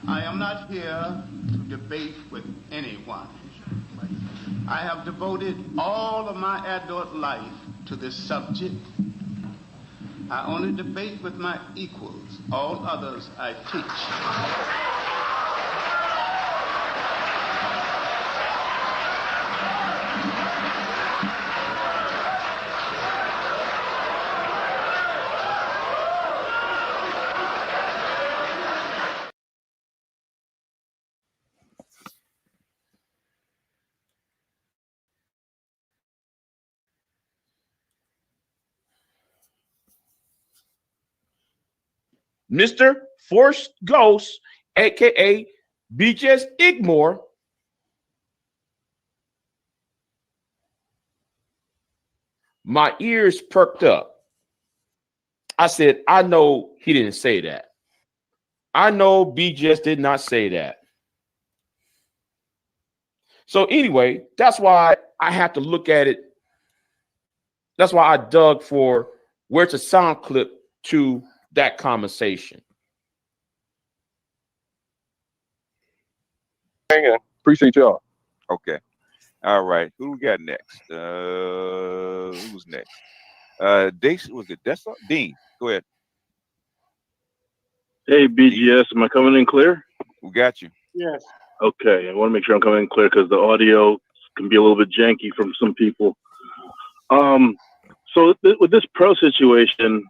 I am not here to debate with anyone. I have devoted all of my adult life to this subject. I only debate with my equals. All others I teach. Mr. Forced Ghost, aka BIGJ Igmore, my ears perked up. I said, I know he didn't say that. I know BIGJ did not say that. So anyway, that's why I have to look at it. That's why I dug for where's a sound clip to that conversation. Hang on. Appreciate y'all. Okay. All right. Who we got next? Who's next? Was it Dessa? Dean, go ahead. Hey, BGS, am I coming in clear? We got you. Yes. Okay, I want to make sure I'm coming in clear because the audio can be a little bit janky from some people. So with this Pro situation,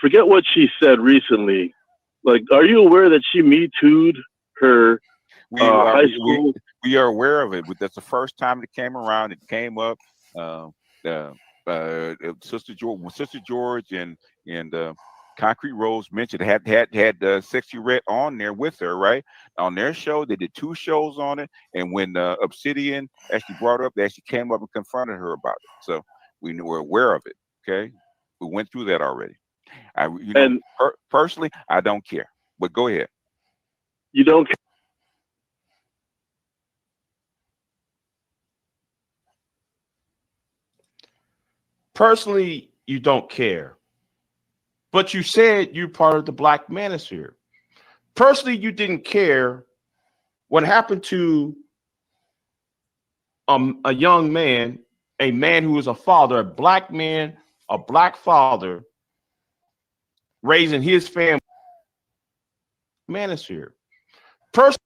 forget what she said recently. Like, are you aware that she Me Too'd her high school? We are aware of it, but that's the first time it came around. It came up. Sister George and Concrete Rose mentioned had Sexy Red on there with her, right? On their show, they did 2 shows on it, and when Obsidian actually brought it up, they actually came up and confronted her about it. So we're aware of it. Okay, we went through that already. Personally, I don't care, but go ahead. You don't care? Personally, you don't care. But you said you're part of the Black Manosphere. Personally, you didn't care what happened to a young man, a man who is a father, a black man, a black father, raising his family. Manosphere. Personally,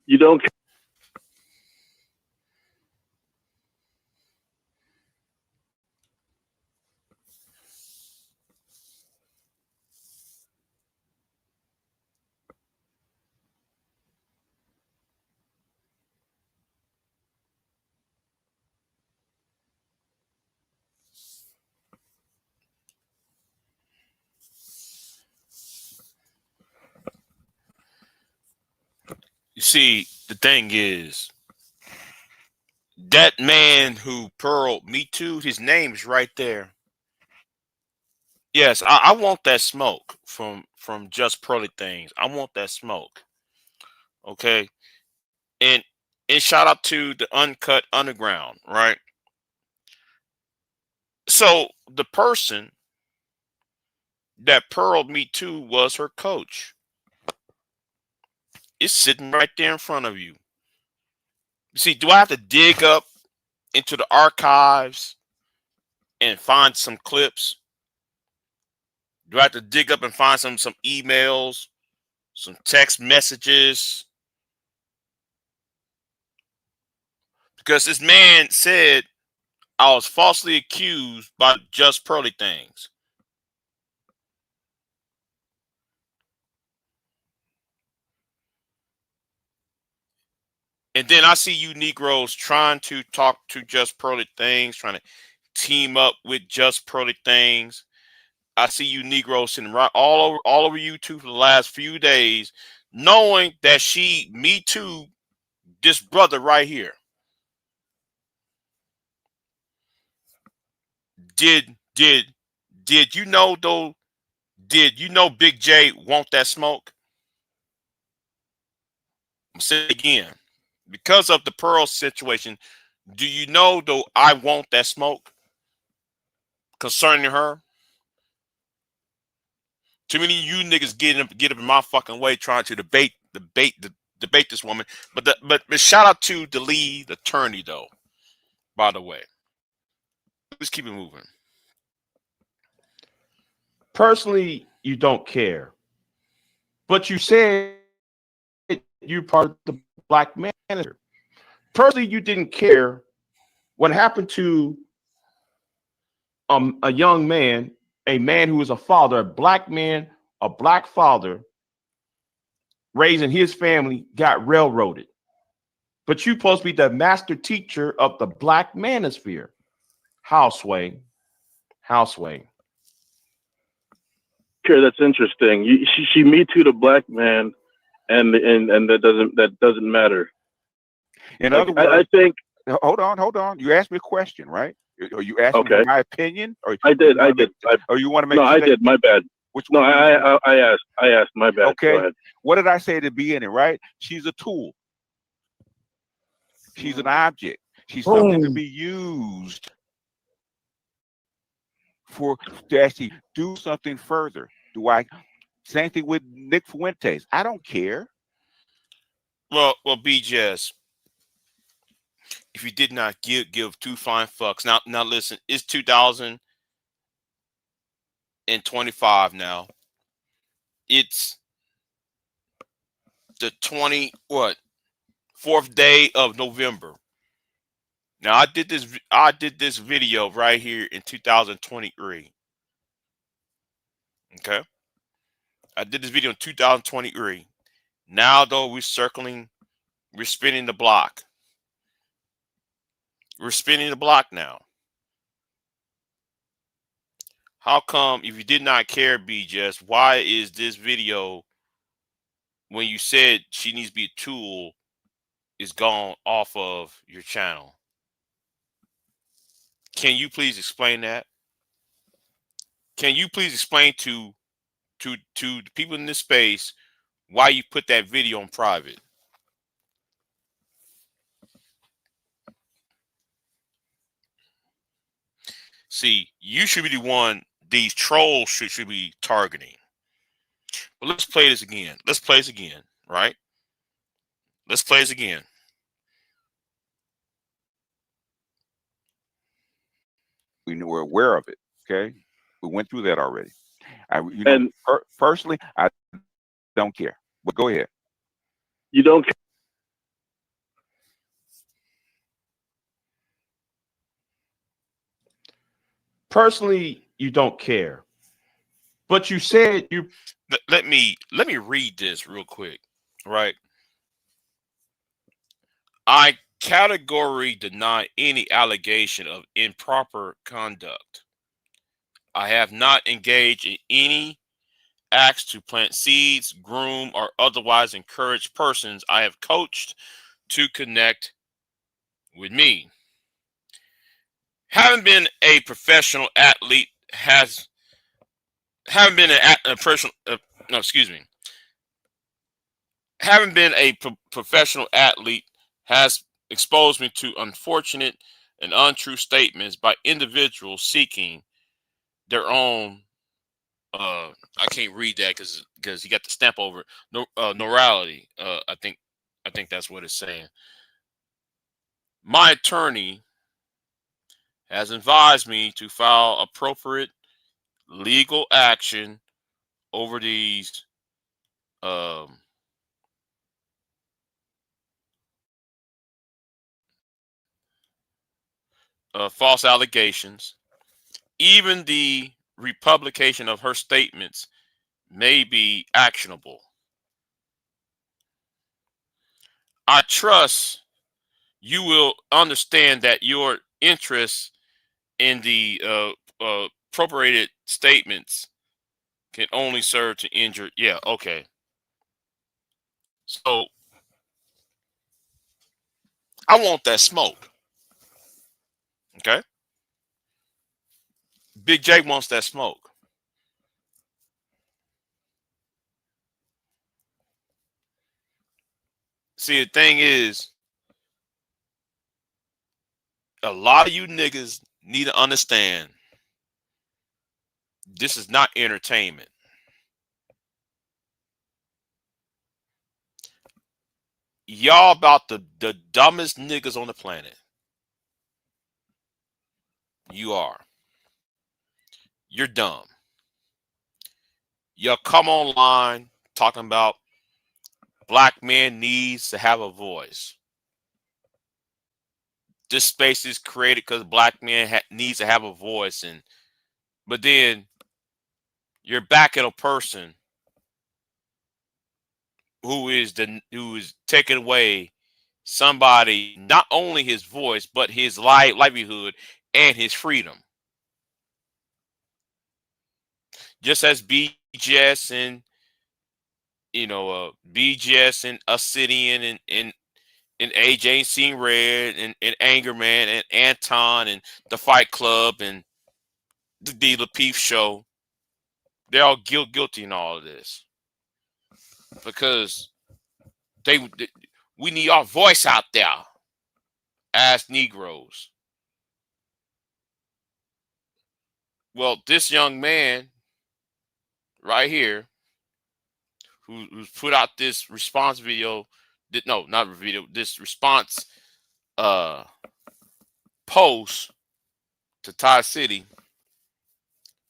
you don't care. You see, the thing is, that man who pearled Me Too, his name's right there. Yes, I want that smoke from Just Pearly Things. I want that smoke. Okay. And shout out to the Uncut Underground, right? So the person that pearled Me Too was her coach. It's sitting right there in front of you. See, do I have to dig up into the archives and find some clips? Do I have to dig up and find some emails, some text messages? Because this man said I was falsely accused by Just Pearly Things. And then I see you Negroes trying to talk to Just Pearly Things, trying to team up with Just Pearly Things. I see you Negroes sitting right all over YouTube for the last few days, knowing that she Me Too this brother right here. Did you know though? Did you know Big J want that smoke? I'm saying again, because of the Pearl situation, do you know though I want that smoke concerning her? Too many of you niggas get up in my fucking way trying to debate this woman. But shout out to the lead attorney though. By the way, let's keep it moving. Personally, you don't care, but you said you're part of the black manager. Personally, you didn't care what happened to a young man, a man who was a father, a black man, a black father, raising his family, got railroaded. But you're supposed to be the master teacher of the black manosphere. How, Sway? How, Sway? Sure, that's interesting. She me too the black man, and that doesn't matter. In like, other words, I think. Hold on. You asked me a question, right? Or you asked me my opinion, or I did. Or you want to make? No, I did. My bad. Which no, one? I asked. My bad. Okay. Go ahead. What did I say at the beginning? Right? She's a tool. She's an object. She's something to be used to actually do something further. Same thing with Nick Fuentes. I don't care. Well, BJS. If you did not give two flying fucks. Now listen, it's 2025 now. It's the 4th day of November. Now I did this video right here in 2023. Okay. I did this video in 2023. Now though we're spinning the block. We're spinning the block now. How come, if you did not care, BJS, why is this video, when you said she needs to be a tool, is gone off of your channel? Can you please explain that? Can you please explain to the people in this space why you put that video on private? See, you should be the one these trolls should be targeting. But let's play this again. Let's play this again, right? Let's play this again. We're aware of it. Okay, we went through that already. Personally, I don't care. But go ahead. You don't care. Personally, you don't care, but you said you. Let me read this real quick, right? I categorically deny any allegation of improper conduct. I have not engaged in any acts to plant seeds, groom, or otherwise encourage persons I have coached to connect with me. Having been a professional athlete having been a professional athlete has exposed me to unfortunate and untrue statements by individuals seeking their own I can't read that because you got the stamp over it. Morality. I think that's what it's saying. My attorney has advised me to file appropriate legal action over these false allegations. Even the republication of her statements may be actionable. I trust you will understand that your interest in the appropriated statements can only serve to injure. Yeah, okay. So I want that smoke. Okay. Big J wants that smoke. See, the thing is, a lot of you niggas need to understand this is not entertainment. y'all about the dumbest niggas on the planet. You are. You're dumb. Y'all come online talking about black man needs to have a voice. This space is created because black man needs to have a voice, but then you're backing a person who is taking away somebody, not only his voice but his livelihood and his freedom. Just as BGS and BGS and Obsidian and AJ Seen Red and Angerman and Anton and the Fight Club and the D. Lapeef show, they're all guilty in all of this because we need our voice out there as Negroes. Well, this young man right here who's put out this response video, no, not video, this response post to Ty City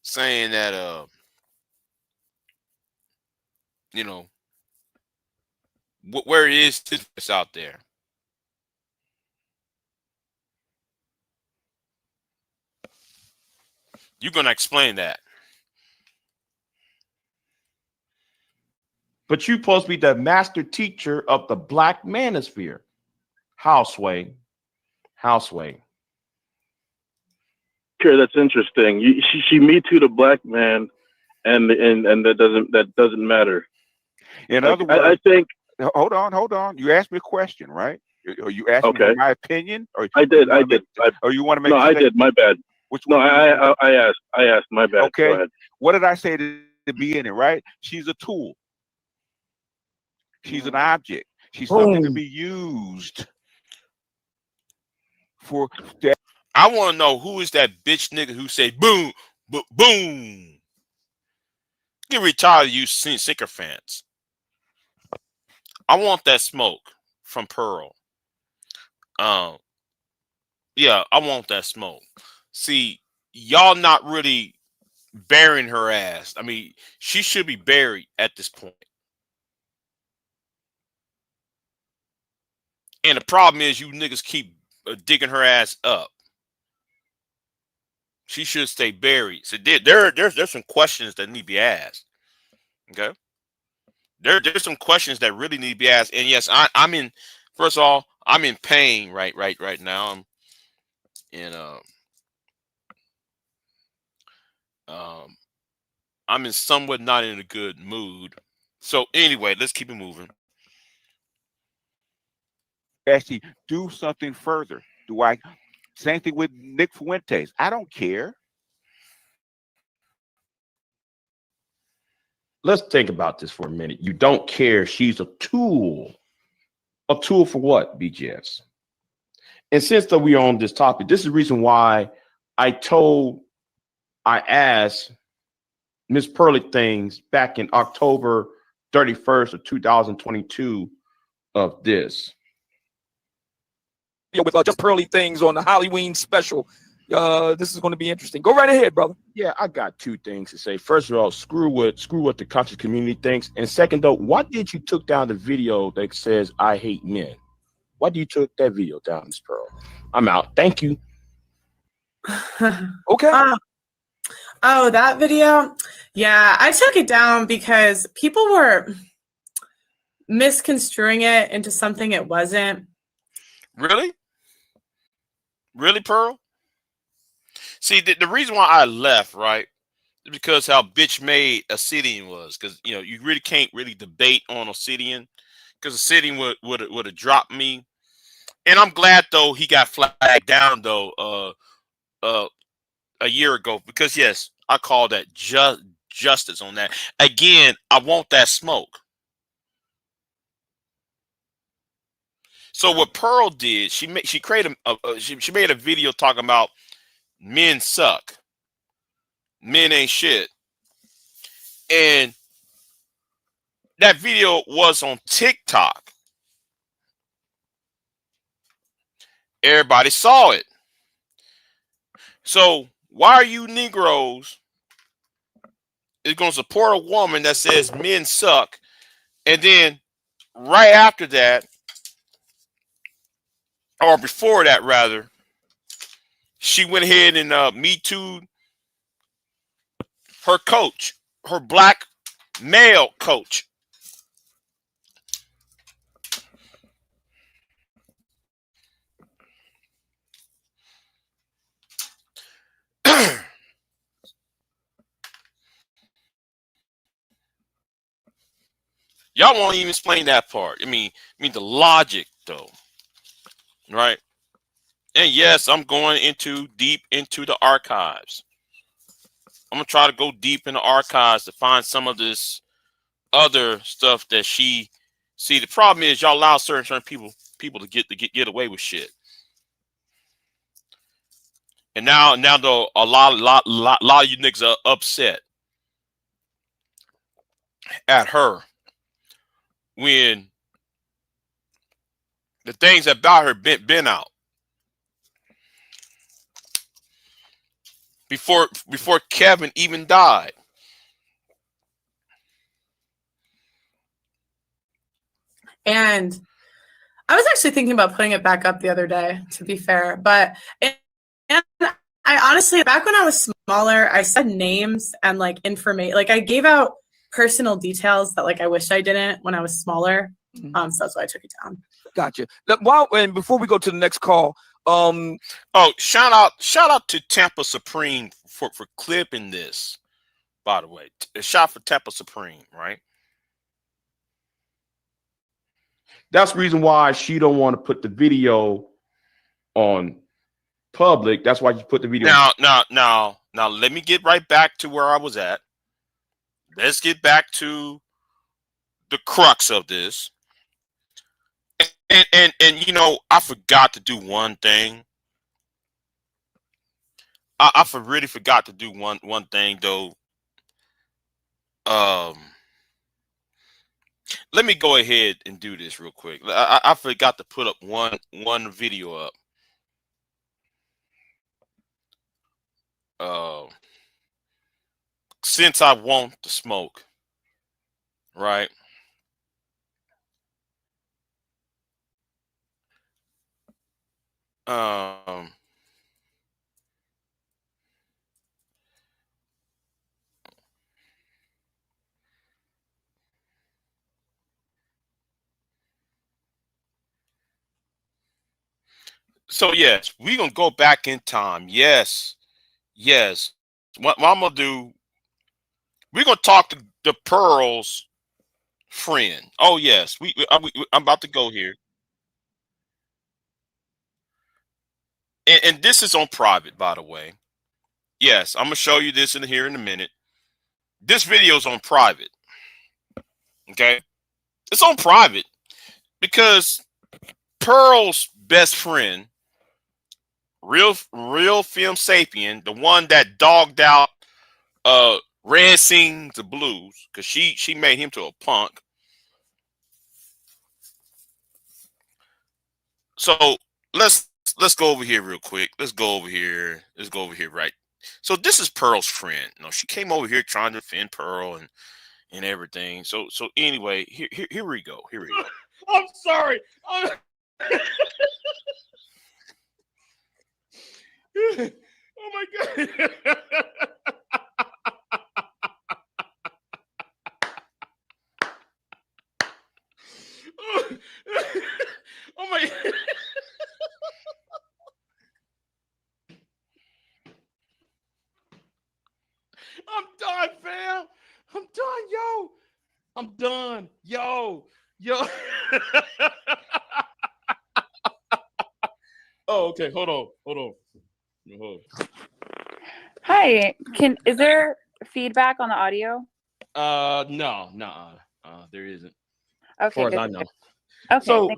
saying that where is this out there? You're gonna explain that. But you're supposed to be the master teacher of the black manosphere. Houseway. Sure, that's interesting. She me too the black man, and that doesn't matter. In other words, I think. Hold on. You asked me a question, right? Or you asked me for my opinion? Or I did. Or you want to make? No, I did. My bad. Which no, one? I asked. My bad. Okay. Go ahead. What did I say to the beginning? Right? She's a tool. She's an object. She's something to be used for that. I want to know who is that bitch nigga who say boom, boom. Get retired, you sycophants. I want that smoke from Pearl. Yeah, I want that smoke. See, y'all not really burying her ass. I mean, she should be buried at this point. And the problem is you niggas keep digging her ass up. She should stay buried. So there's some questions that need to be asked. Okay. There's some questions that really need to be asked. And yes, I'm in. First of all, I'm in pain right now. I'm in somewhat not in a good mood. So anyway, let's keep it moving. Actually, do something further. Same thing with Nick Fuentes. I don't care. Let's think about this for a minute. You don't care. She's a tool. A tool for what, BGS? And since that we are on this topic, this is the reason why I asked Miss Pearly things back in October 31st of 2022 of this. With just Pearly things on the Halloween special. This is going to be interesting. Go right ahead, brother. Yeah, I got two things to say. First of all, screw what the conscious community thinks. And second, though, why did you took down the video that says I hate men? Why did you took that video down, Miss Pearl? I'm out. Thank you. Okay. Oh, that video? Yeah, I took it down because people were misconstruing it into something it wasn't. Really? Really, Pearl? See, the reason why I left, right, is because how bitch made Obsidian was. Because, you really can't really debate on Obsidian. Because Obsidian would have dropped me. And I'm glad, though, he got flagged down, though, a year ago. Because, yes, I call that justice on that. Again, I want that smoke. So what Pearl did, she made a video talking about men suck, men ain't shit, and that video was on TikTok. Everybody saw it. So why are you Negroes is going to support a woman that says men suck, and then right after that, or before that rather, she went ahead and Me Too'd her coach, her black male coach. Y'all won't even explain that part. I mean the logic though, right? And yes, I'm going deep into the archives. I'm gonna try to go deep in the archives to find some of this other stuff that she see. The problem is y'all allow certain people to get away with shit. And now though a lot of you niggas are upset at her when the things about her been out before Kevin even died. And I was actually thinking about putting it back up the other day, to be fair. But and I honestly, back when I was smaller, I said names and like information. Like I gave out personal details that like I wish I didn't when I was smaller. So that's why I took it down. Gotcha. And before we go to the next call, oh, shout out to Tampa Supreme for clipping this. By the way, a shot for Tampa Supreme, right? That's the reason why she don't want to put the video on public. That's why you put the video. Now, let me get right back to where I was at. Let's get back to the crux of this. And you know, I forgot to do one thing. I really forgot to do one thing though. Let me go ahead and do this real quick. I forgot to put up one video up. Since I want the smoke, right? So yes, we're gonna go back in time. Yes. What I'm gonna do? We're gonna talk to the Pearl's friend. Oh yes, I'm about to go here, and this is on private, by the way. Yes, I'm gonna show you this in here in a minute. This video is on private. Okay, it's on private because Pearl's best friend, real film sapien, the one that dogged out Red Sings the Blues, because she made him to a punk. So let's go over here real quick. Let's go over here. Right. So this is Pearl's friend. You know, she came over here trying to defend Pearl and everything. So anyway, here we go. I'm sorry. Oh my God. Oh my. I'm done, fam. I'm done, yo. I'm done, yo. Oh, okay. Hold on. Hi. Is there feedback on the audio? No, there isn't. Okay, as far as I know. Okay. So,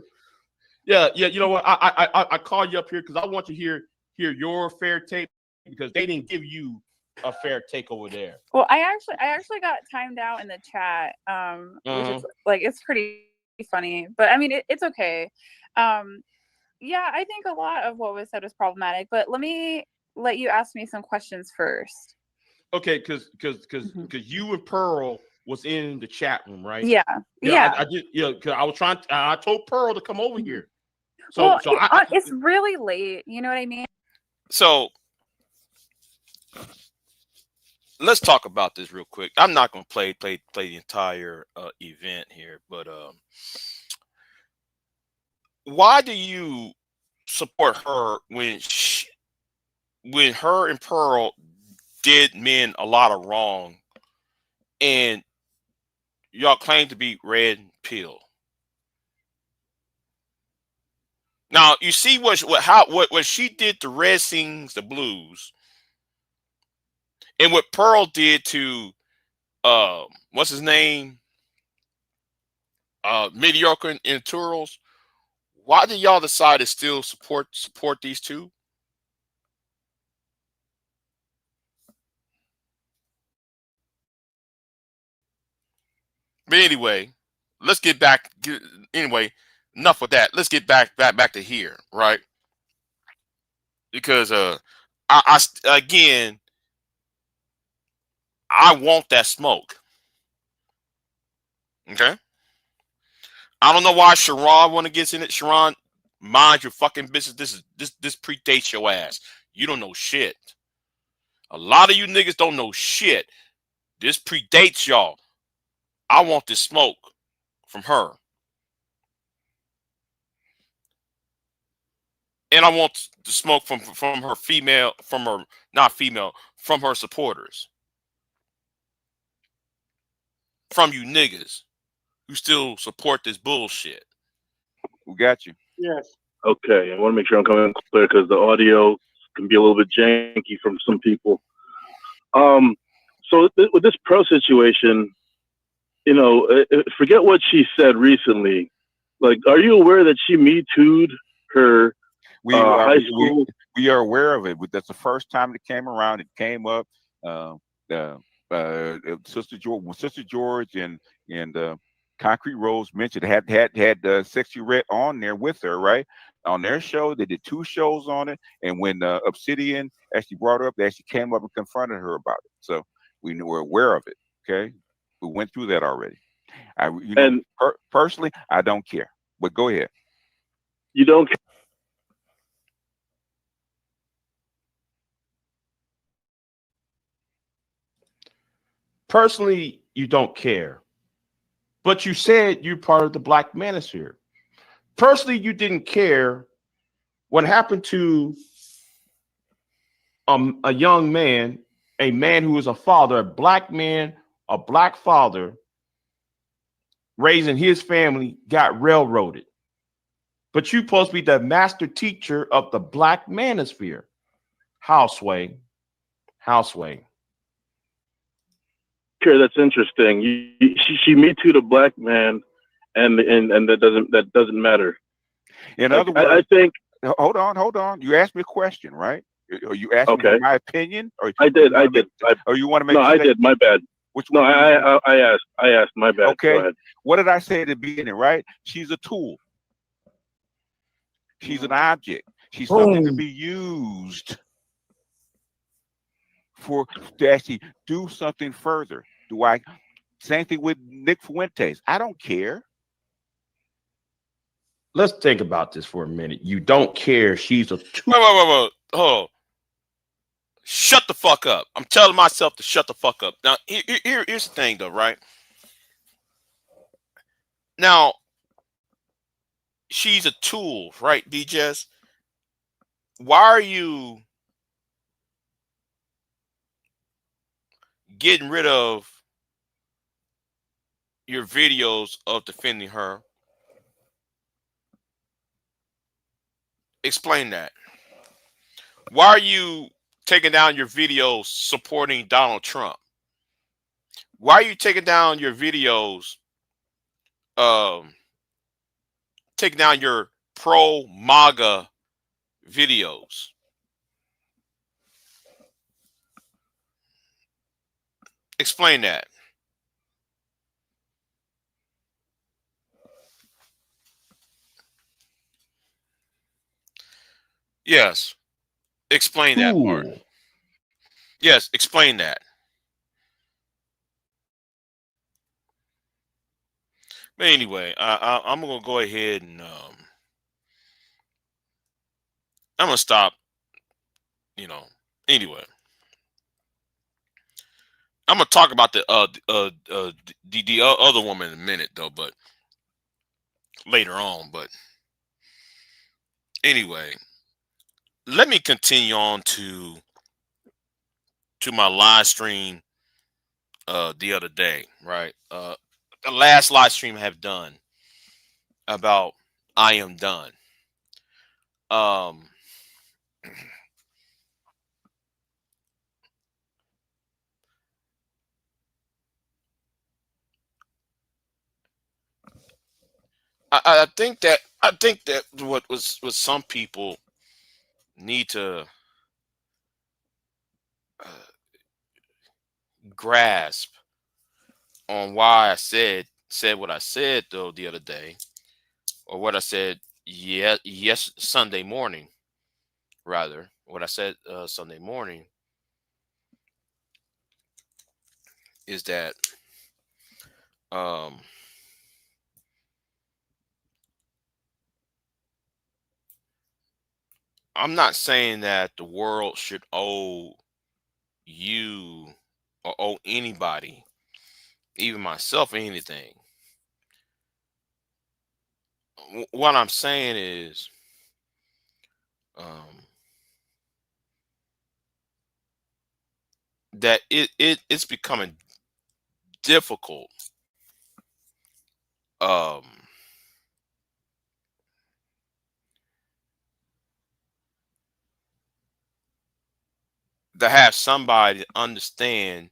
yeah. You know what? I called you up here because I want to hear your fair take because they didn't give you a fair take over there. Well, I actually got timed out in the chat, which is like it's pretty funny, but I mean it's okay. Yeah, I think a lot of what was said was problematic, but let me let you ask me some questions first. Okay, because Mhm. you and Pearl was in the chat room, right? Yeah, Yeah, yeah. I did. Yeah, because I was trying. I told Pearl to come over Mhm. here. Well, So it's really late. You know what I mean? So let's talk about this real quick. I'm not going to play the entire event here, but why do you support her when her and Pearl did men a lot of wrong, and y'all claim to be red pill? Now you see what she did to Red Sings the Blues, and what Pearl did to what's his name, Mediocre in Turtles. Why did y'all decide to still support these two? But anyway, let's get back. Anyway, enough with that. Let's get back to here, right? Because again, I want that smoke. Okay, I don't know why Sharon want to get in it. Sharon, mind your fucking business. This predates your ass. You don't know shit. A lot of you niggas don't know shit. This predates y'all. I want this smoke from her. And I want the smoke from her female, from her not female, from her supporters, from you niggas who still support this bullshit. We got you. Yes. Okay, I want to make sure I'm coming clear because the audio can be a little bit janky from some people. So with this pro situation, forget what she said recently. Like, are you aware that she Me Too'd her We are high school? we are aware of it. That's the first time it came around. It came up. Uh, uh, Sister George and Concrete Rose mentioned had Sexy Red on there with her, right? On their show, they did 2 shows on it, and when Obsidian actually brought her up, they actually came up and confronted her about it. So we're aware of it. Okay, we went through that already. And Personally, I don't care. But go ahead. you don't. personally, you don't care, but you said you're part of the Black Manosphere. Personally, you didn't care what happened to a young man, a man who is a father, a black man, a black father, raising his family, got railroaded. But you're supposed to be the master teacher of the Black Manosphere. Houseway. Sure, that's interesting. She Me Too'd a black man, and that doesn't matter. In Like, other words, I think. hold on. You asked me a question, right? Are you asking Okay. my opinion, or I did. or you want to make No, sure I that, did. My bad. which No, one? I asked. My bad. Okay. Go ahead. What did I say at the beginning? Right? She's a tool. She's an object. She's something to be used to actually do something further. Same thing with Nick Fuentes. I don't care. Let's think about this for a minute. You don't care. She's a tool. Wait. Oh, shut the fuck up. I'm telling myself to shut the fuck up. Now, here's the thing, though, right? Now, she's a tool, right, BJs? Why are you getting rid of your videos of defending her? Explain that. Why are you taking down your videos supporting Donald Trump? Why are you taking down your videos, um, taking down your pro MAGA videos? Explain that. Yes. Explain that part. Cool. Yes, explain that. But anyway, I'm gonna go ahead and I'm gonna stop. You know. Anyway, I'm gonna talk about the other woman in a minute though, but later on. But anyway, let me continue on to my live stream the other day. Right, the last live stream I have done about I am done. Um, I think that what some people need to uh, grasp on why I said what I said though the other day, or what I said yes Sunday morning, rather what I said Sunday morning is that um I'm not saying that the world should owe you or owe anybody, even myself, anything. What I'm saying is um that it's becoming difficult um to have somebody understand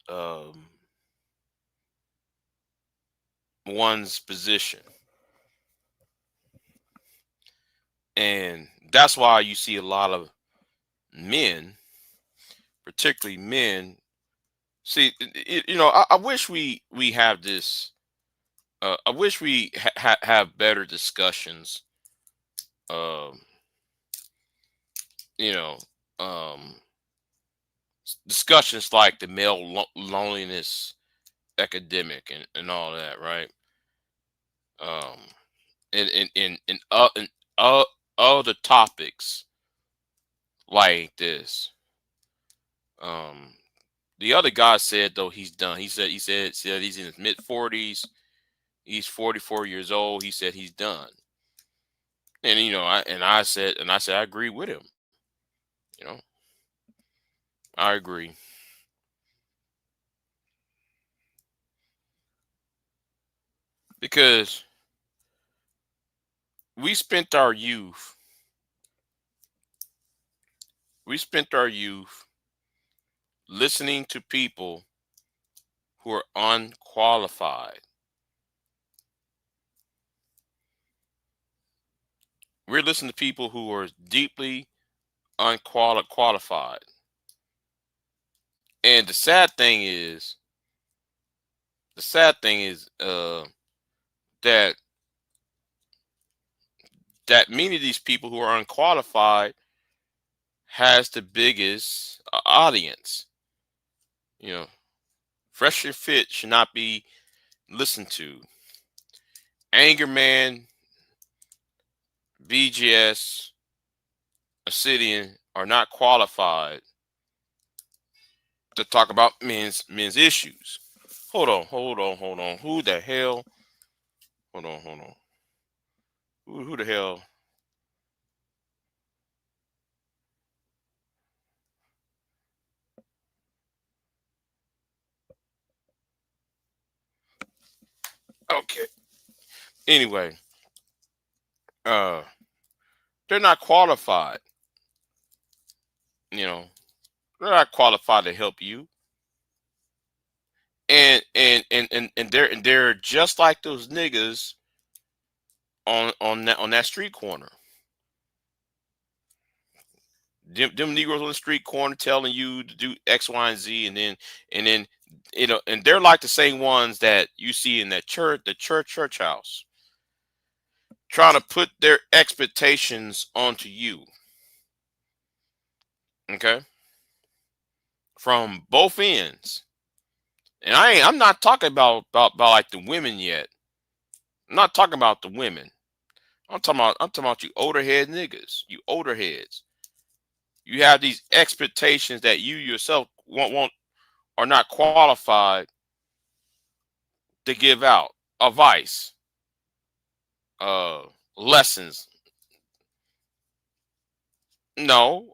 um one's position. And that's why you see a lot of men, particularly men. See, I wish we have this. I wish we have better discussions. Um, you know, um, discussions like the male loneliness epidemic and all that, right? Um, and other topics like this. Um, the other guy said though he's done. He said he's in his mid 40s. He's 44 years old. He said he's done. And I said I agree with him. You know, I agree because we spent our youth. We spent our youth listening to people who are unqualified. We're listening to people who are deeply unqualified. And the sad thing is that many of these people who are unqualified has the biggest audience. You know, Fresh and Fit should not be listened to. Anger Man, BGS, Obsidian are not qualified to talk about men's issues. Hold on. Who the hell? Hold on. Who the hell? Okay. Anyway, uh, they're not qualified. You know, they're not qualified to help you. And they're just like those niggas on that street corner. Them Negroes on the street corner telling you to do X, Y, and Z, and then and they're like the same ones that you see in that church, the church house. trying to put their expectations onto you. Okay, from both ends. And I'm not talking about like the women yet. I'm not talking about the women. I'm talking about you older head niggas. You older heads. You have these expectations that you yourself won't are not qualified to give out advice, uh, lessons. No,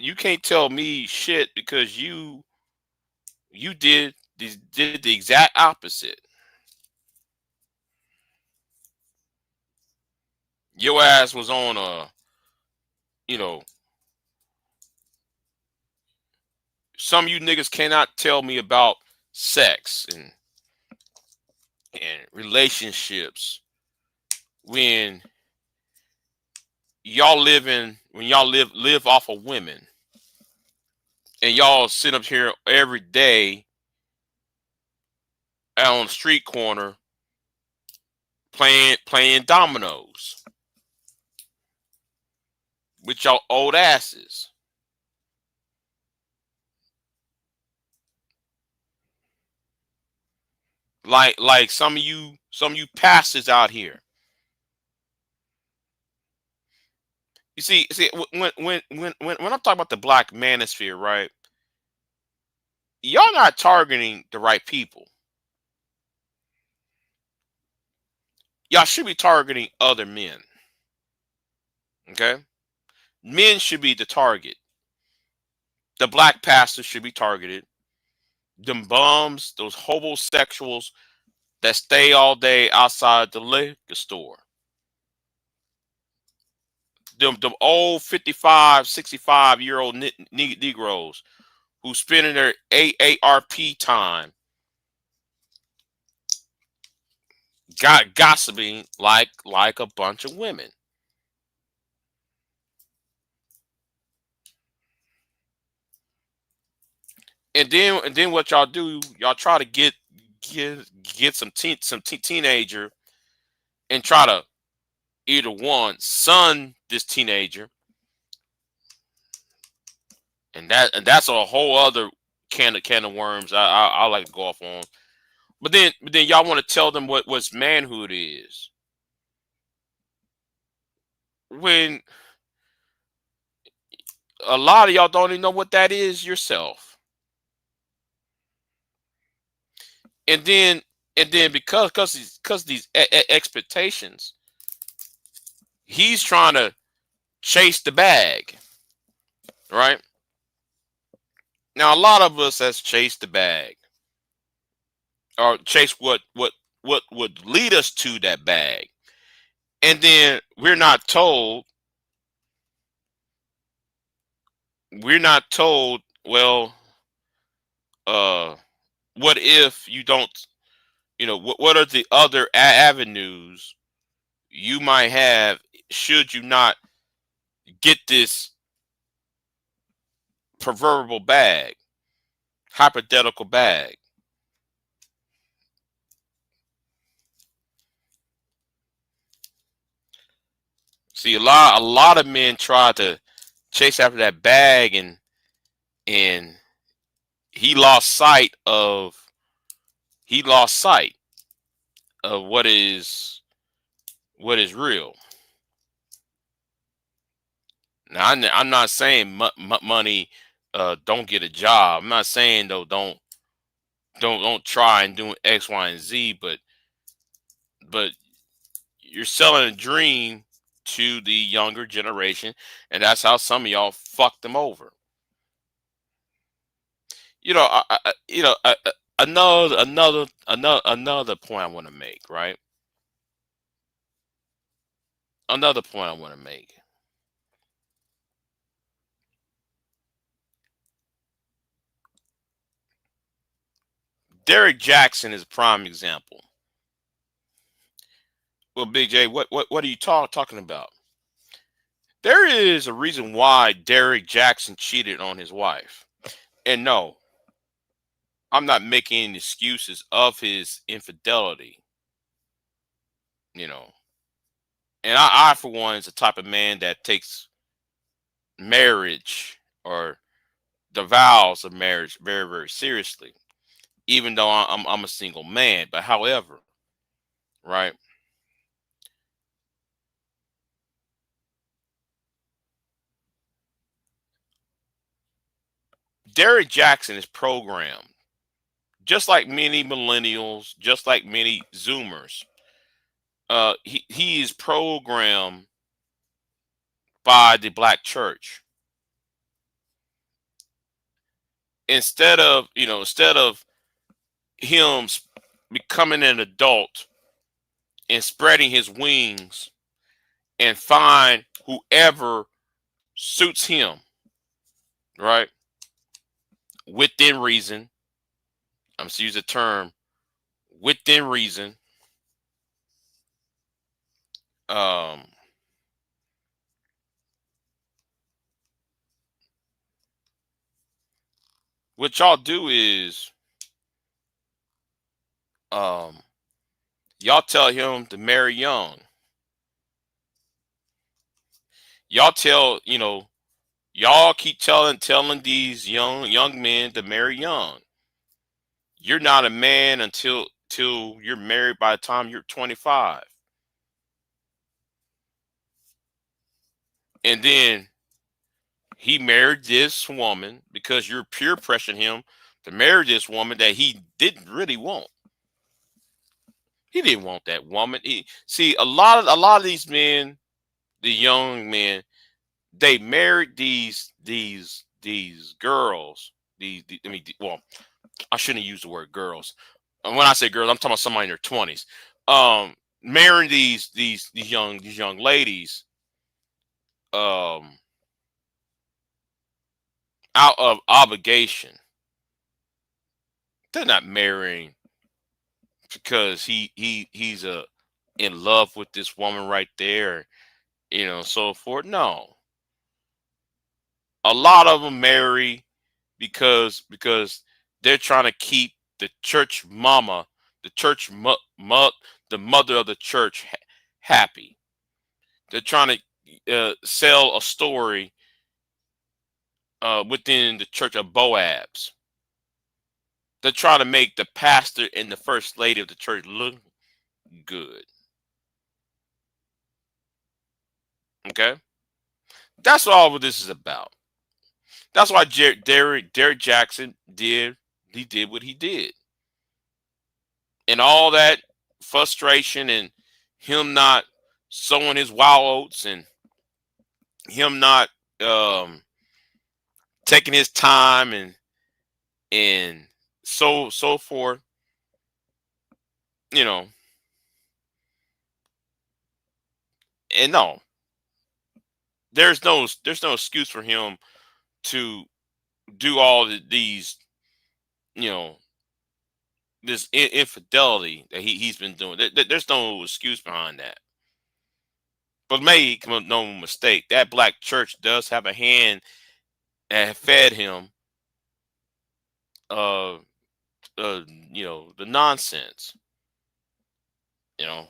you can't tell me shit because you did the exact opposite. Your ass was on you know, some of you niggas cannot tell me about sex and relationships when y'all live off of women and y'all sit up here every day out on the street corner playing dominoes with y'all old asses. Like some of you pastors out here. You see when I'm talking about the black manosphere, right? Y'all not targeting the right people. Y'all should be targeting other men. Okay? Men should be the target. The black pastors should be targeted. Them bums, those homosexuals that stay all day outside the liquor store. Them old 55, 65-year-old Negroes who spending their AARP time gossiping like a bunch of women. And then what y'all do, y'all try to get some teenager and try to either one son this teenager, and that's a whole other can of worms I like to go off on. But then y'all want to tell them what's manhood is when a lot of y'all don't even know what that is yourself. And then because these expectations, he's trying to chase the bag, right? Now a lot of us has chased the bag or chase what would lead us to that bag, and then we're not told, well, uh what if you don't, what are the other avenues you might have should you not get this proverbial bag, hypothetical bag. See, a lot of men try to chase after that bag, and he lost sight of he lost sight of what is real. Now, I'm not saying money don't get a job. I'm not saying though don't try and do X, Y, and Z, but you're selling a dream to the younger generation, and that's how some of y'all fuck them over. Another point I want to make, right? Another point I want to make. Derek Jackson is a prime example. Well, Big J, what are you talking about? There is a reason why Derek Jackson cheated on his wife. And no, I'm not making any excuses of his infidelity. You know, And I for one, is the type of man that takes marriage or the vows of marriage very, very seriously, even though I'm a single man. But however, right, Derrick Jackson is programmed, just like many millennials, just like many Zoomers. He is programmed by the black church. Instead of him becoming an adult and spreading his wings and find whoever suits him, right? Within reason. I'm just use the term within reason. Um, what y'all do is um, y'all tell him to marry young. Y'all tell y'all keep telling these young men to marry young. You're not a man until you're married by the time you're 25. And then he married this woman because you're peer pressuring him to marry this woman that he didn't really want. He didn't want that woman. See, a lot of these men, the young men, they married these girls. Well, I shouldn't use the word girls. And when I say girls, I'm talking about somebody in their 20s. Marrying these young ladies um out of obligation. They're not marrying because he's in love with this woman right there, so forth. No, a lot of them marry because they're trying to keep the church mama, the church the mother of the church happy. They're trying to sell a story within the church of Boabs. They're trying to make the pastor and the first lady of the church look good. Okay, that's what all of this is about. That's why Derrick Jackson did what he did, and all that frustration and him not sowing his wild oats and him not um, taking his time and so forth. You know, and no, there's no excuse for him to do all these, you know, this infidelity that he's been doing. There's no excuse behind that. But make no mistake, that black church does have a hand that fed him, uh, the nonsense. You know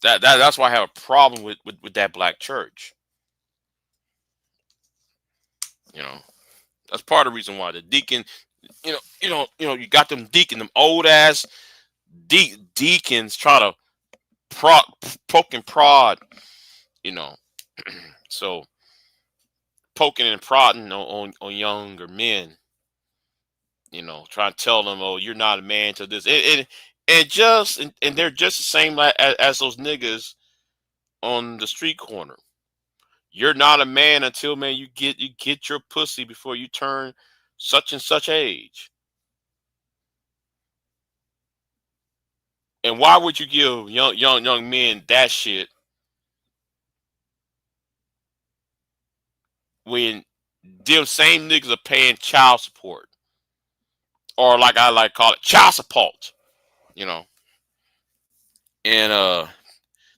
that's why I have a problem with that black church. You know that's part of the reason why the deacon, you got them old ass deacons try to poke and prod. You know, so poking and prodding on younger men. Trying to tell them, oh, you're not a man to this, and they're just the same like as those niggas on the street corner. You're not a man until, man, you get your pussy before you turn such and such age. And why would you give young men that shit when them same niggas are paying child support, or like I like to call it, child support? You know, and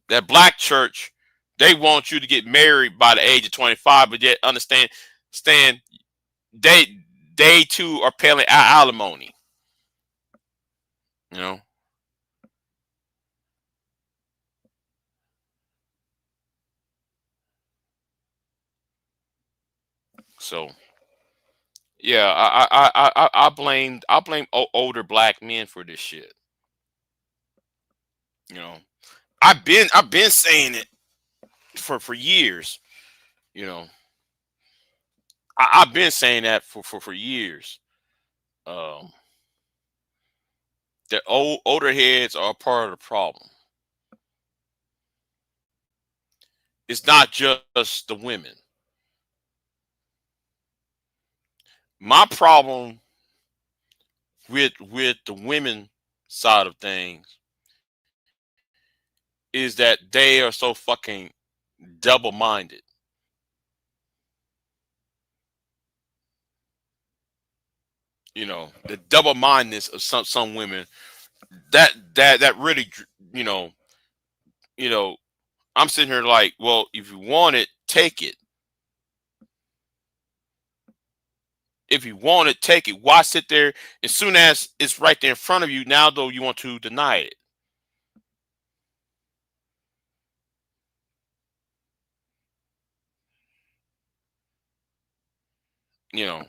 that black church, they want you to get married by the age of 25, but yet understand they too are paying alimony. You know, So yeah, I blame older black men for this shit. You know, I've been saying it for years. You know, I've been saying that for years. Um, that older heads are a part of the problem. It's not just the women. My problem with the women side of things is that they are so fucking double minded. You know, the double mindedness of some women that really, you know, you know, I'm sitting here like, well, if you want it, take it. If you want it, take it. Why sit there as soon as it's right there in front of you? Now, though, you want to deny it. You know,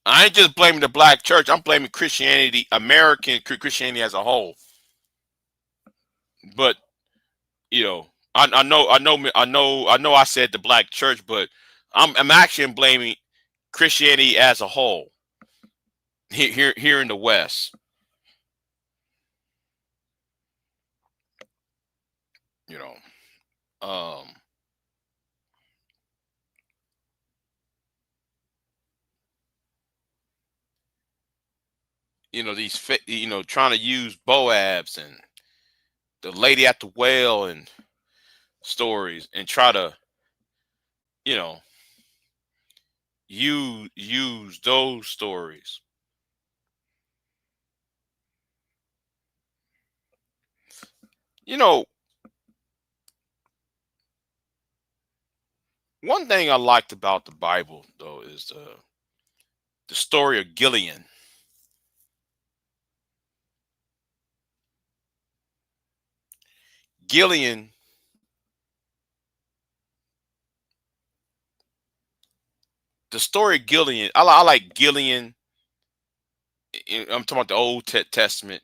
I ain't just blaming the black church. I'm blaming Christianity, American Christianity as a whole. But you know, I said the black church, but I'm actually blaming Christianity as a whole here in the West. You know, um, trying to use Boabs and the lady at the well and stories and try to, you know, use those stories. You know, one thing I liked about the Bible though is the story of Gideon. Gideon, the story of Gideon. I like Gideon. I'm talking about the Old Testament.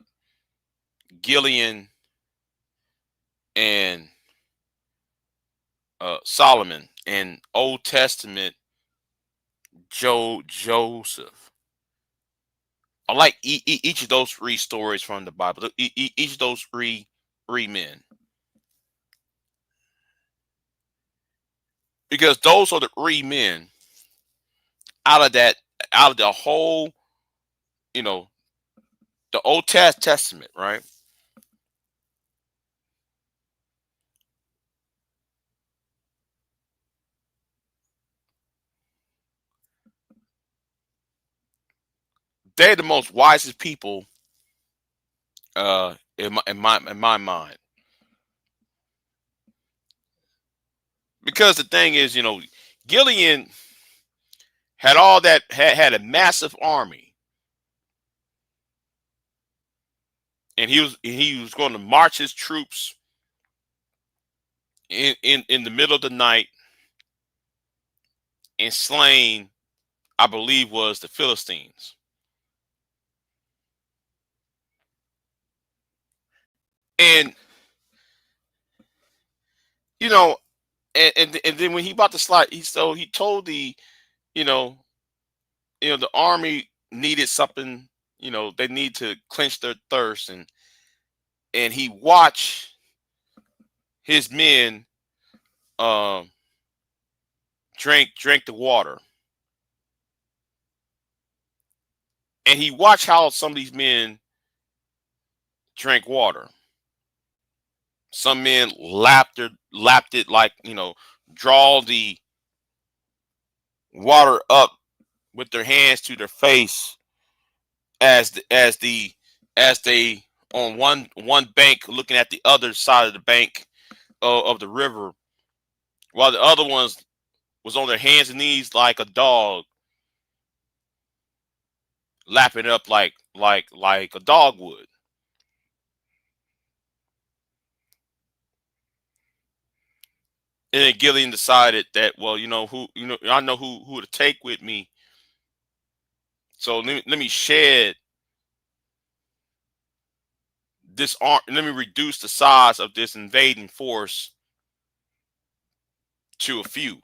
Gideon and Solomon, and Old Testament Joseph. I like each of those three stories from the Bible. Each of those three men, because those are the three men out of that out of the whole, you know, the Old Testament, right? They're the most wisest people in my mind. Because the thing is, you know, Gideon had all that had a massive army, and he was going to march his troops in the middle of the night and slain, I believe, was the Philistines. And you know, and then when he about to slide, he told you know the army needed something. You know, they need to quench their thirst, and he watched his men um drink the water, and he watched how some of these men drank water. Some men lapped it like, draw the water up with their hands to their face as they on one bank looking at the other side of the bank of the river, while the other ones was on their hands and knees like a dog, lapping it up like a dog would. And then Gillian decided that, well, I know who to take with me. So let me shed this arm. Let me reduce the size of this invading force to a few.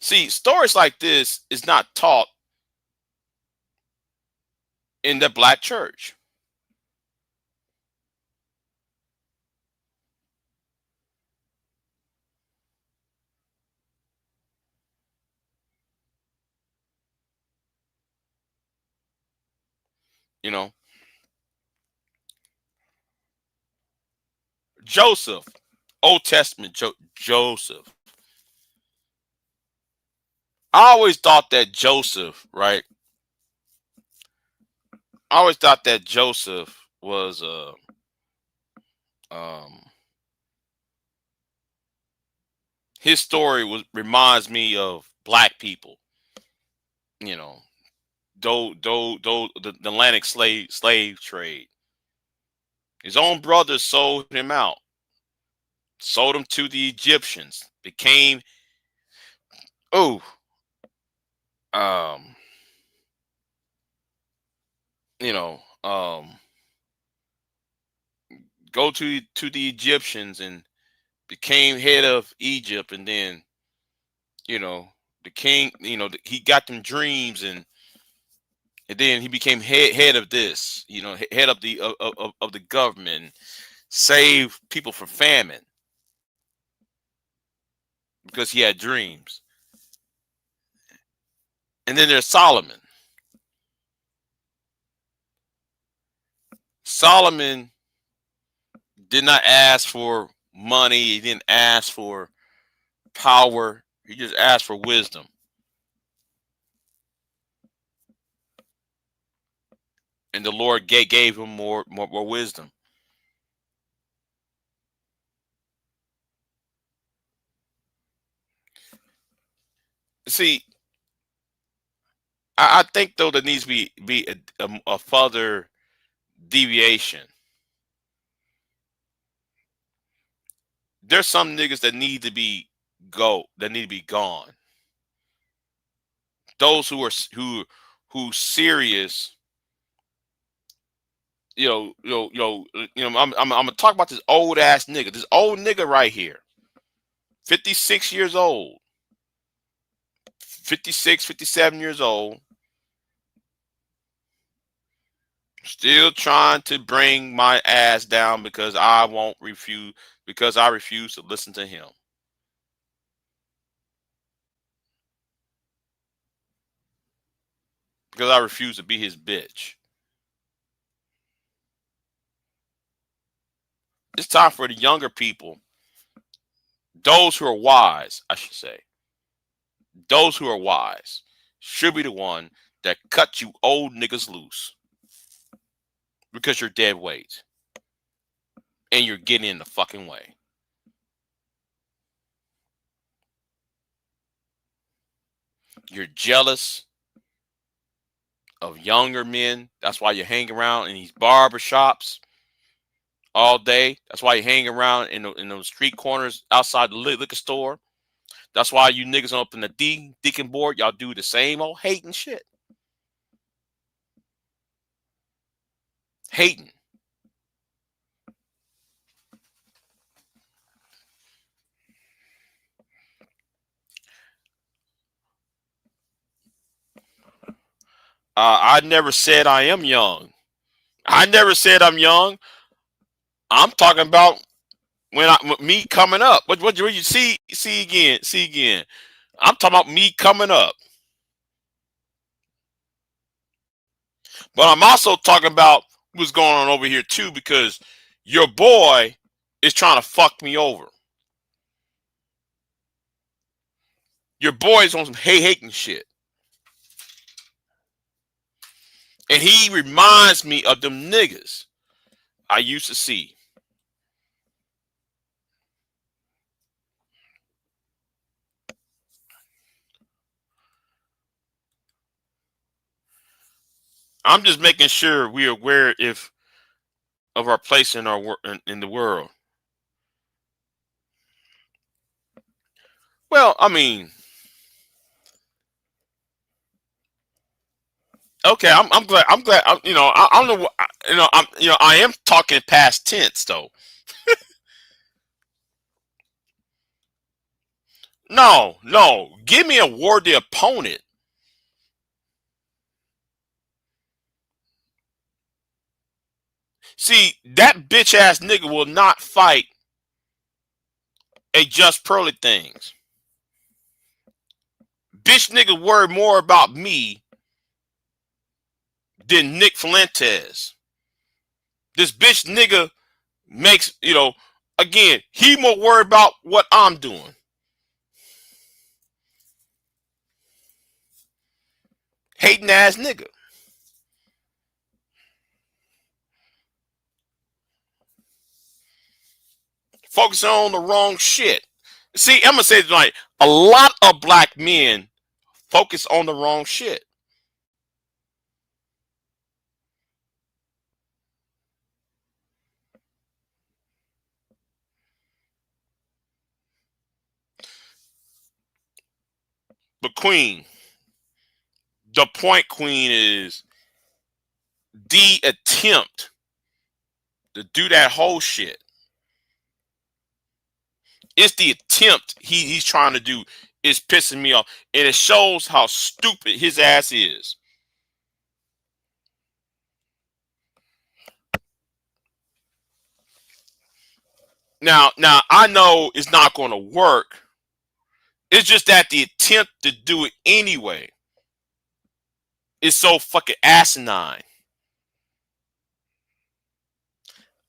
See, stories like this is not taught in the black church. You know, Joseph, Old Testament Joseph. I always thought that Joseph, right? I always thought that Joseph was um his story reminds me of black people. You know, the Atlantic slave trade. His own brothers sold him out, sold him to the Egyptians. Became oh um you know go to the Egyptians and became head of Egypt, and then you know the king, he got them dreams, and then he became head of this, head of the government, save people from famine because he had dreams. And then there's Solomon. Solomon did not ask for money. He didn't ask for power. He just asked for wisdom. And the Lord gave him more wisdom. See, I think though there needs to be a further deviation. There's some niggas that need to be gone. Those who serious. I'm gonna talk about this old ass nigga. This old nigga right here, 56 years old, 56, 57 years old, still trying to bring my ass down because I refuse to listen to him. Because I refuse to be his bitch. It's time for the younger people, those who are wise, I should say, those who are wise should be the one that cut you old niggas loose because you're dead weight and you're getting in the fucking way. You're jealous of younger men. That's why you hang around in these barber shops all day. That's why you hang around in those street corners outside the liquor store. That's why you niggas up in the deacon board, y'all do the same old hating shit. Hating. I never said I am young. I never said I'm young. I'm talking about me coming up. What you see again? I'm talking about me coming up. But I'm also talking about what's going on over here too, because your boy is trying to fuck me over. Your boy's on some hating shit. And he reminds me of them niggas I used to see. I'm just making sure we're aware if of our place in in the world. Well, I mean, okay, I'm glad. I'm glad. I don't know. I am talking past tense though. No, no. Give me a worthy opponent. See, that bitch ass nigga will not fight a Just Pearly Things. Bitch nigga worry more about me than Nick Fuentes. This bitch nigga makes, again, he more worried about what I'm doing. Hating ass nigga. Focusing on the wrong shit. See, I'm gonna say it tonight. A lot of black men focus on the wrong shit. But Queen, the point, Queen, is the attempt to do that whole shit. It's the attempt he's trying to do is pissing me off. And it shows how stupid his ass is. Now I know it's not going to work. It's just that the attempt to do it anyway is so fucking asinine.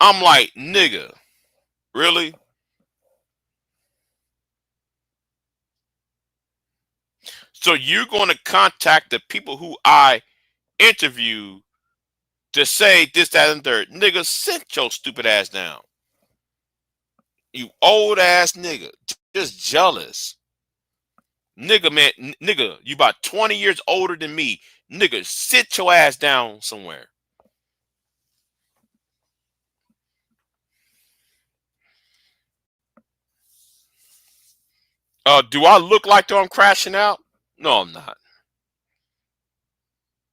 I'm like, nigga, really? So you're going to contact the people who I interview to say this, that, and third. Nigga, sit your stupid ass down. You old ass nigga. Just jealous. Nigga, man, nigga, you about 20 years older than me. Nigga, sit your ass down somewhere. Do I look like though I'm crashing out? No, I'm not.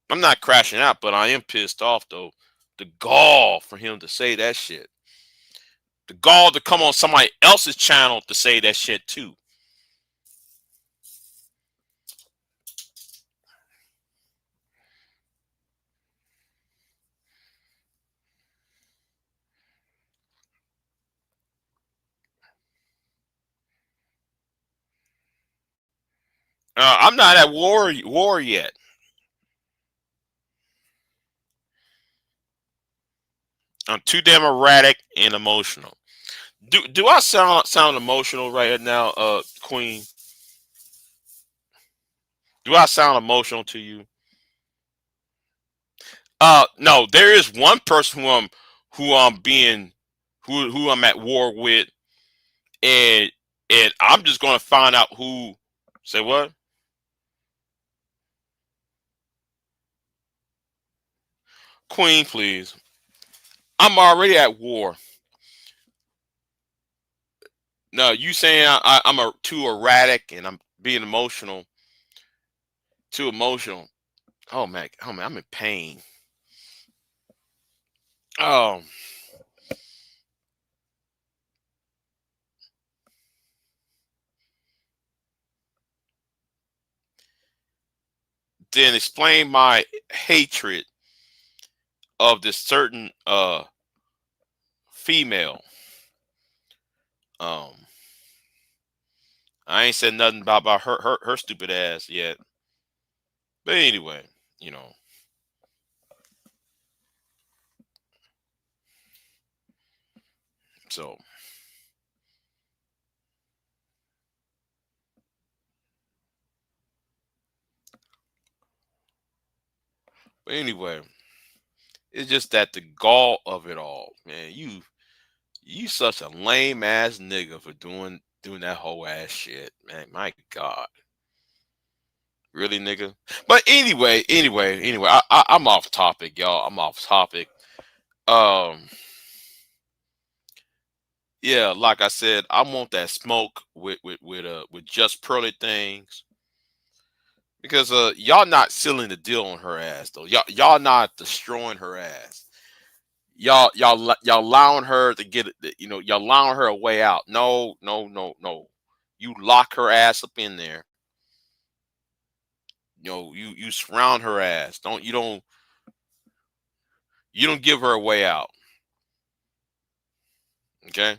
I'm not crashing out, but I am pissed off though. The gall for him to say that shit. The gall to come on somebody else's channel to say that shit too. I'm not at war yet. I'm too damn erratic and emotional. Do I sound emotional right now, Queen? Do I sound emotional to you? No. There is one person who I'm at war with, and I'm just gonna find out who. Say what? Queen, please. I'm already at war. No, you saying I'm too erratic and I'm being emotional. Too emotional. Oh man, I'm in pain. Oh, then explain my hatred of this certain female. Um, I ain't said nothing about her stupid ass yet. But anyway, you know. So, but anyway, it's just that the gall of it all, man. You such a lame ass nigga for doing that whole ass shit, man. My God, really, nigga. But anyway. I'm off topic, y'all. I'm off topic. Um, Yeah, like I said, I want that smoke with just pearly things. Because y'all not sealing the deal on her ass though. Y'all not destroying her ass. Y'all allowing her to get it. You know, y'all allowing her a way out. No, no, no, no. You lock her ass up in there. You know, you surround her ass. You don't give her a way out. Okay?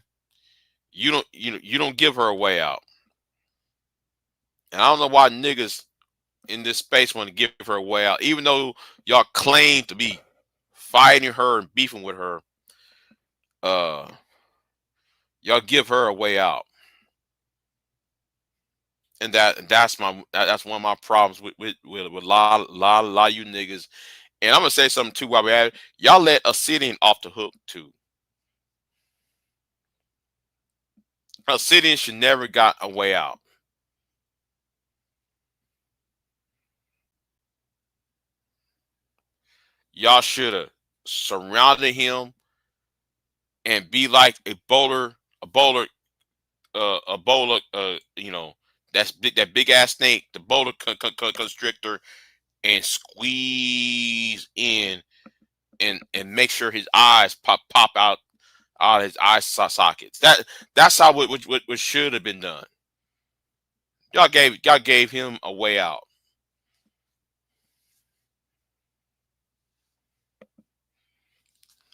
You don't give her a way out. And I don't know why niggas in this space want to give her a way out, even though y'all claim to be fighting her and beefing with her. Uh, y'all give her a way out, and that's one of my problems with a lot of you niggas. And I'm gonna say something too while we have it. Y'all let a sitting off the hook too. A sitting should never got a way out. Y'all should have surrounded him and be like a bowler, that's big, that big ass snake, the boulder constrictor, and squeeze in and make sure his eyes pop out his eye sockets. That's how what should have been done. Y'all gave him a way out.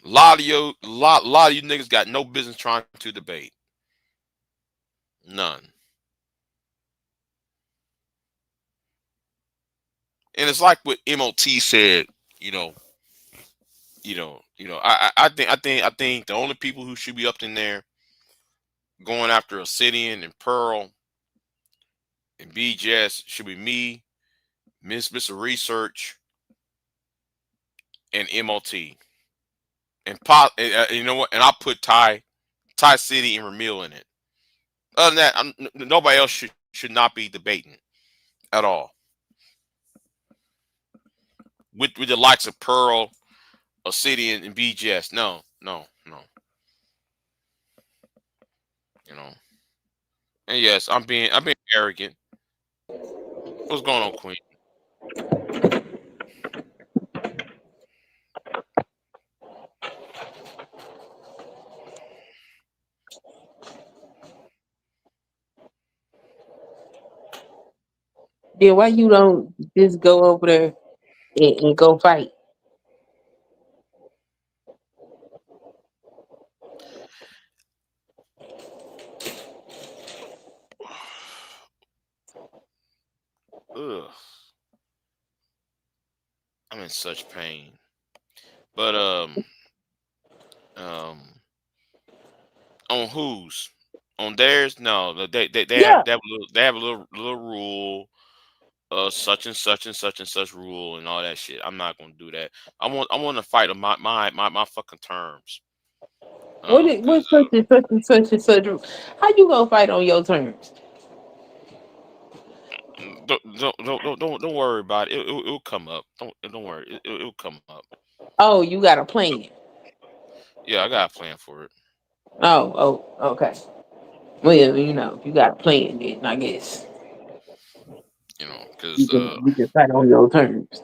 Lot of you niggas got no business trying to debate. None. And it's like what MOT said, you know, I think the only people who should be up in there going after Obsidian and Pearl and BIGJ should be me, Mr. Research, and MOT. And pop, you know what? And I'll put Ty City and Ramil in it. Other than that, nobody else should not be debating at all. With the likes of Pearl, Obsidian, and BGS. No, no, no. You know. And yes, I'm being arrogant. What's going on, Queen? Then why you don't just go over there and go fight? Ugh, I'm in such pain. But um, on whose? On theirs? No, they have Yeah. they have a little rule. Such and such and such and such rule and all that shit. I'm not gonna do that. I want to fight on my fucking terms. Cause What's such and such and such and such? How you gonna fight on your terms? don't worry about it. It'll come up. Don't worry. It'll come up. Oh, you got a plan. Yeah, I got a plan for it. Okay. Well, if you got a plan, then I guess Cause you can fight on your terms.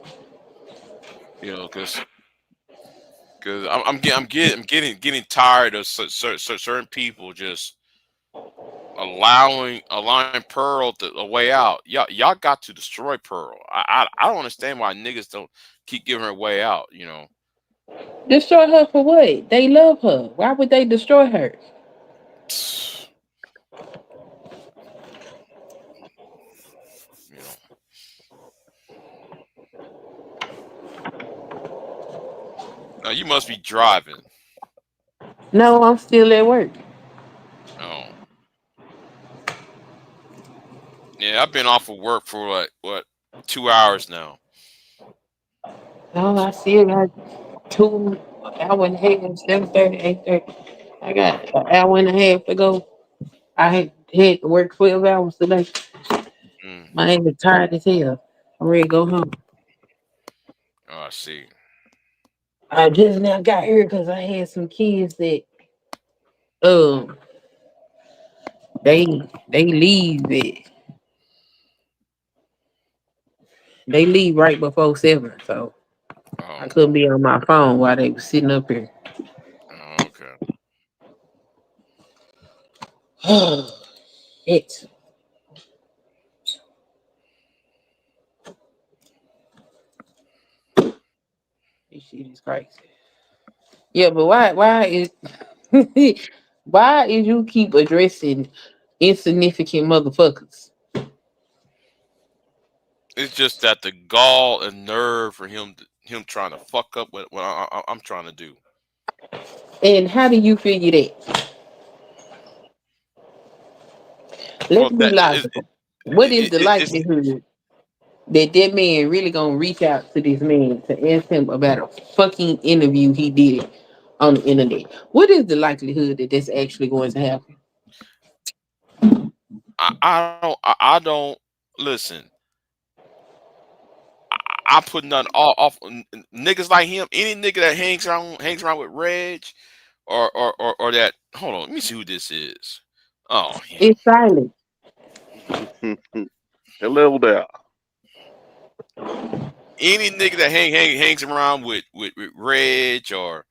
cause I'm getting tired of certain people just allowing Pearl a way out. Y'all got to destroy Pearl. I don't understand why niggas don't keep giving her a way out. Destroy her for what? They love her. Why would they destroy her? You know. Now you must be driving. No, I'm still at work. Oh, yeah. I've been off of work for what 2 hours now. No, I still got 2 hour and a half, 7:30, 8:30. I got an hour and a half to go. I had to work 12 hours today. Mm. My ass is tired as hell. I'm ready to go home. Oh, I see. I just now got here because I had some kids that um They leave it. They leave right before 7, so I Oh, couldn't be on my phone while they was sitting up here. okay. Shit. This shit is crazy. Yeah, but why is why is you keep addressing insignificant motherfuckers? It's just that the gall and nerve for him trying to fuck up what I'm trying to do. And how do you figure that? Let's Well, be that logical. What is the it's likelihood that that man really gonna reach out to this man to ask him about a fucking interview he did on the internet? What is the likelihood that that's actually going to happen? I don't listen. I put nothing off niggas like him. Any nigga that hangs around with Reg or that. Hold on, let me see who this is. Oh, him. It's silent. Hello there. Any nigga that hangs around with Reg or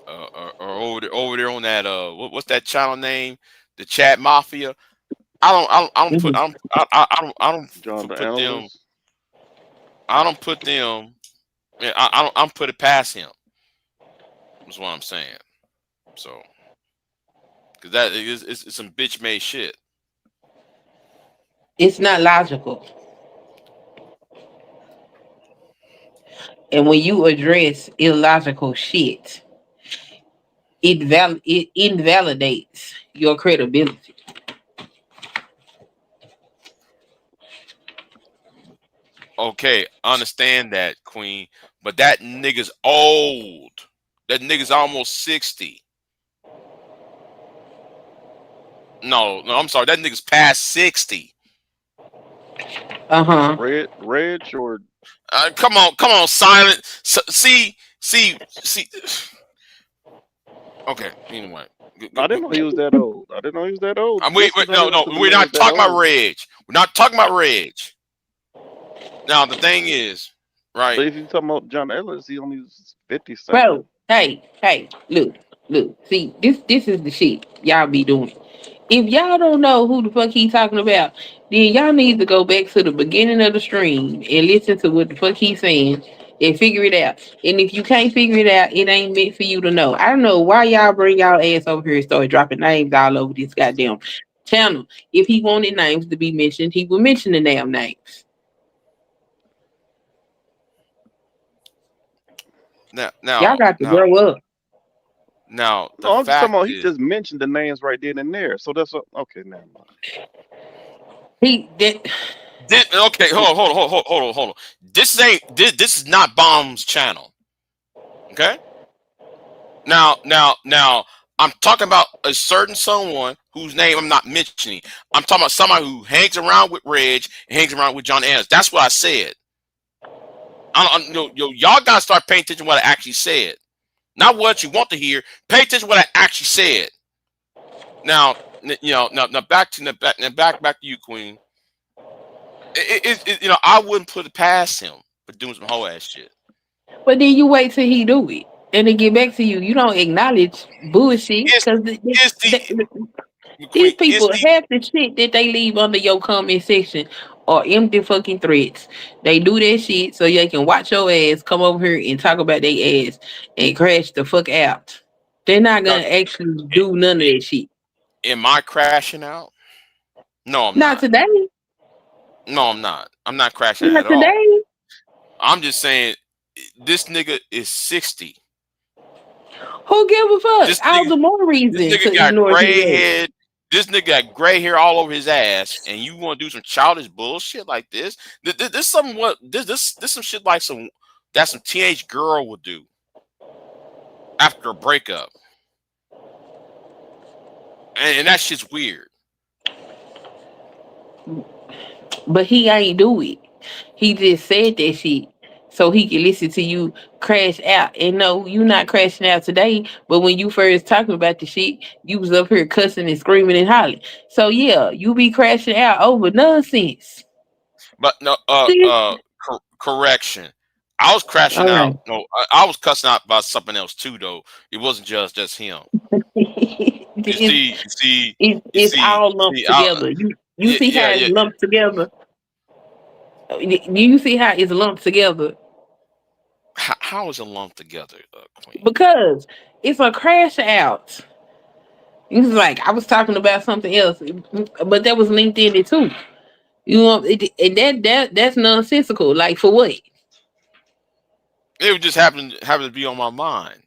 over there on that what's that channel name? The Chat Mafia. I don't put Mhm. I don't John the put them. analyst. I don't put them. Yeah, I don't put it past him. That's what I'm saying. So, because that is it's some bitch made shit. It's not logical. And when you address illogical shit, it invalidates your credibility. Okay, understand that, Queen. But that nigga's old. That nigga's almost 60. No, I'm sorry. That nigga's past 60. Uh-huh. Reg or Come on, silent. See. Okay, anyway. I didn't know he was that old. I didn't know he was that old. Wait, Justice, I no, didn't know the we're man was not that talking about old. Reg. We're not talking about Reg. Now the thing is, right? But if you're talking about John Ellis, he only was 50 something. Bro, hey, look. See, this is the shit y'all be doing. If y'all don't know who the fuck he talking about, then y'all need to go back to the beginning of the stream and listen to what the fuck he's saying and figure it out. And if you can't figure it out, it ain't meant for you to know. I don't know why y'all bring y'all ass over here and start dropping names all over this goddamn channel. If he wanted names to be mentioned, he would mention the damn names. Y'all Now, got to grow up. the No, I'm just talking fact about he is, just mentioned the names right then and there. So that's what, okay, never mind. He that okay, hold on. This is not Bomb's channel. Okay. Now, I'm talking about a certain someone whose name I'm not mentioning. I'm talking about somebody who hangs around with Reg and hangs around with John Adams. That's what I said. Y'all gotta start paying attention to what I actually said. Not what you want to hear. Pay attention to what I actually said. Now, now back to you, Queen. I wouldn't put it past him for doing some whole ass shit. but then you wait till he do it. And then get back to you. You don't acknowledge bullshit Is because is these Queen? Is people, half the shit that they leave under your comment section are empty fucking threats. They do that shit so they can watch your ass come over here and talk about their ass and crash the fuck out. They're not now? gonna actually do none of that shit. Am I crashing out? No, I'm Not not. today. No, I'm not. I'm not crashing out Not at all. today. I'm just saying this nigga is 60. Who give a fuck? This All nigga, the more this reason to nigga got ignore his gray ass. head. This nigga got gray hair all over his ass, and you want to do some childish bullshit like this? This some what? This some shit like some that some teenage girl would do after a breakup, and that shit's weird. But he ain't do it. He just said that shit so he can listen to you crash out. And no, you not crashing out today, but when you first talking about the shit, you was up here cussing and screaming and hollering. So yeah, you be crashing out over nonsense. But no, correction. I was crashing All out. right. No, I was cussing out about something else too, though. It wasn't just him. You it's, see, you see, you it's see, all lumped see. together. You Yeah, see yeah, how it's yeah. lumped together. Do you see how it's lumped together? How is it lumped together, Queen? Because it's a crash out. It's like I was talking about something else, but that was linked in it too. You know, and that's nonsensical. Like for what? It would just happen to be on my mind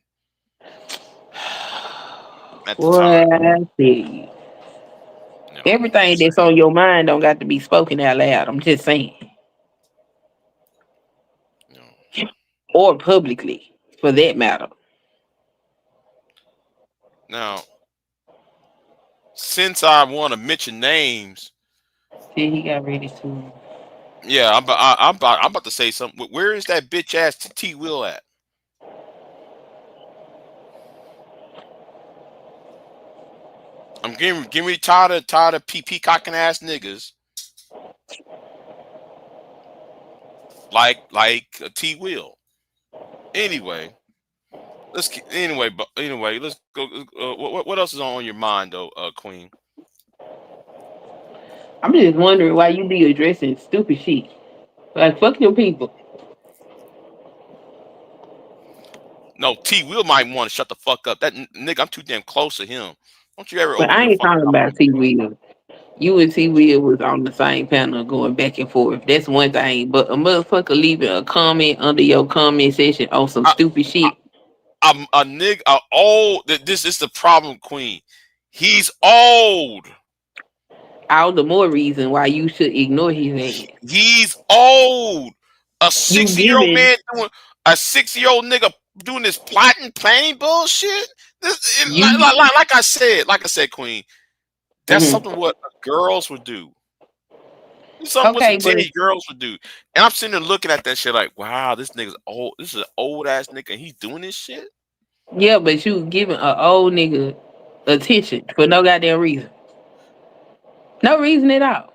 at the Well, time. I see. I'm Everything just that's on your mind don't got to be spoken out loud. I'm just saying, saying. or publicly, for that matter. Now, since I want to mention names, See, he got ready to. yeah, I'm about to say something. Where is that bitch ass T Will at? I'm getting me tired of peacocking ass niggas like T Will. Anyway, let's go. What else is on your mind though, Queen? I'm just wondering why you be addressing stupid shit. Like fuck your people. No, T Will might want to shut the fuck up. That nigga, I'm too damn close to him. Don't you ever But open I your ain't fucking talking mouth about like T that. Will. You and T Will was on the same panel going back and forth. That's one thing. But a motherfucker leaving a comment under your comment section on some I, stupid shit. I'm a nigga, old. This is the problem, Queen. He's old. All the more reason why you should ignore his ass. He's old. A You 60-year-old giving man doing a 60-year-old nigga doing this plotting, planning bullshit. you Like I said, Queen. That's mhm. something what girls would do. Something what some Okay, but teenage girls would do. And I'm sitting there looking at that shit like, wow, this nigga's old. This is an old ass nigga and he's doing this shit. yeah, but you giving a old nigga attention for no goddamn reason. No reason at all.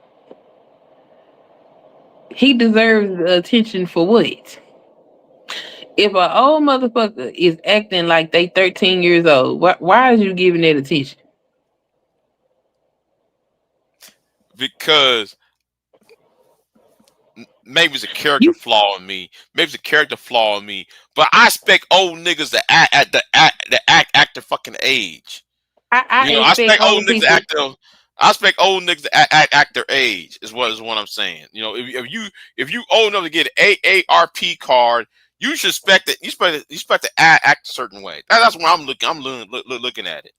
He deserves the attention for what? If an old motherfucker is acting like they 13 years old, why is you giving that attention? Because maybe it's a character You, flaw in me. Maybe it's a character flaw in me. But I expect old niggas to act at act their fucking age. I You know, I expect expect old old niggas to people. act their. I expect old niggas to act their age. Is what I'm saying. You know, if you old enough to get an AARP card, you should expect it. You expect to act a certain way. That's what I'm looking. Looking at it.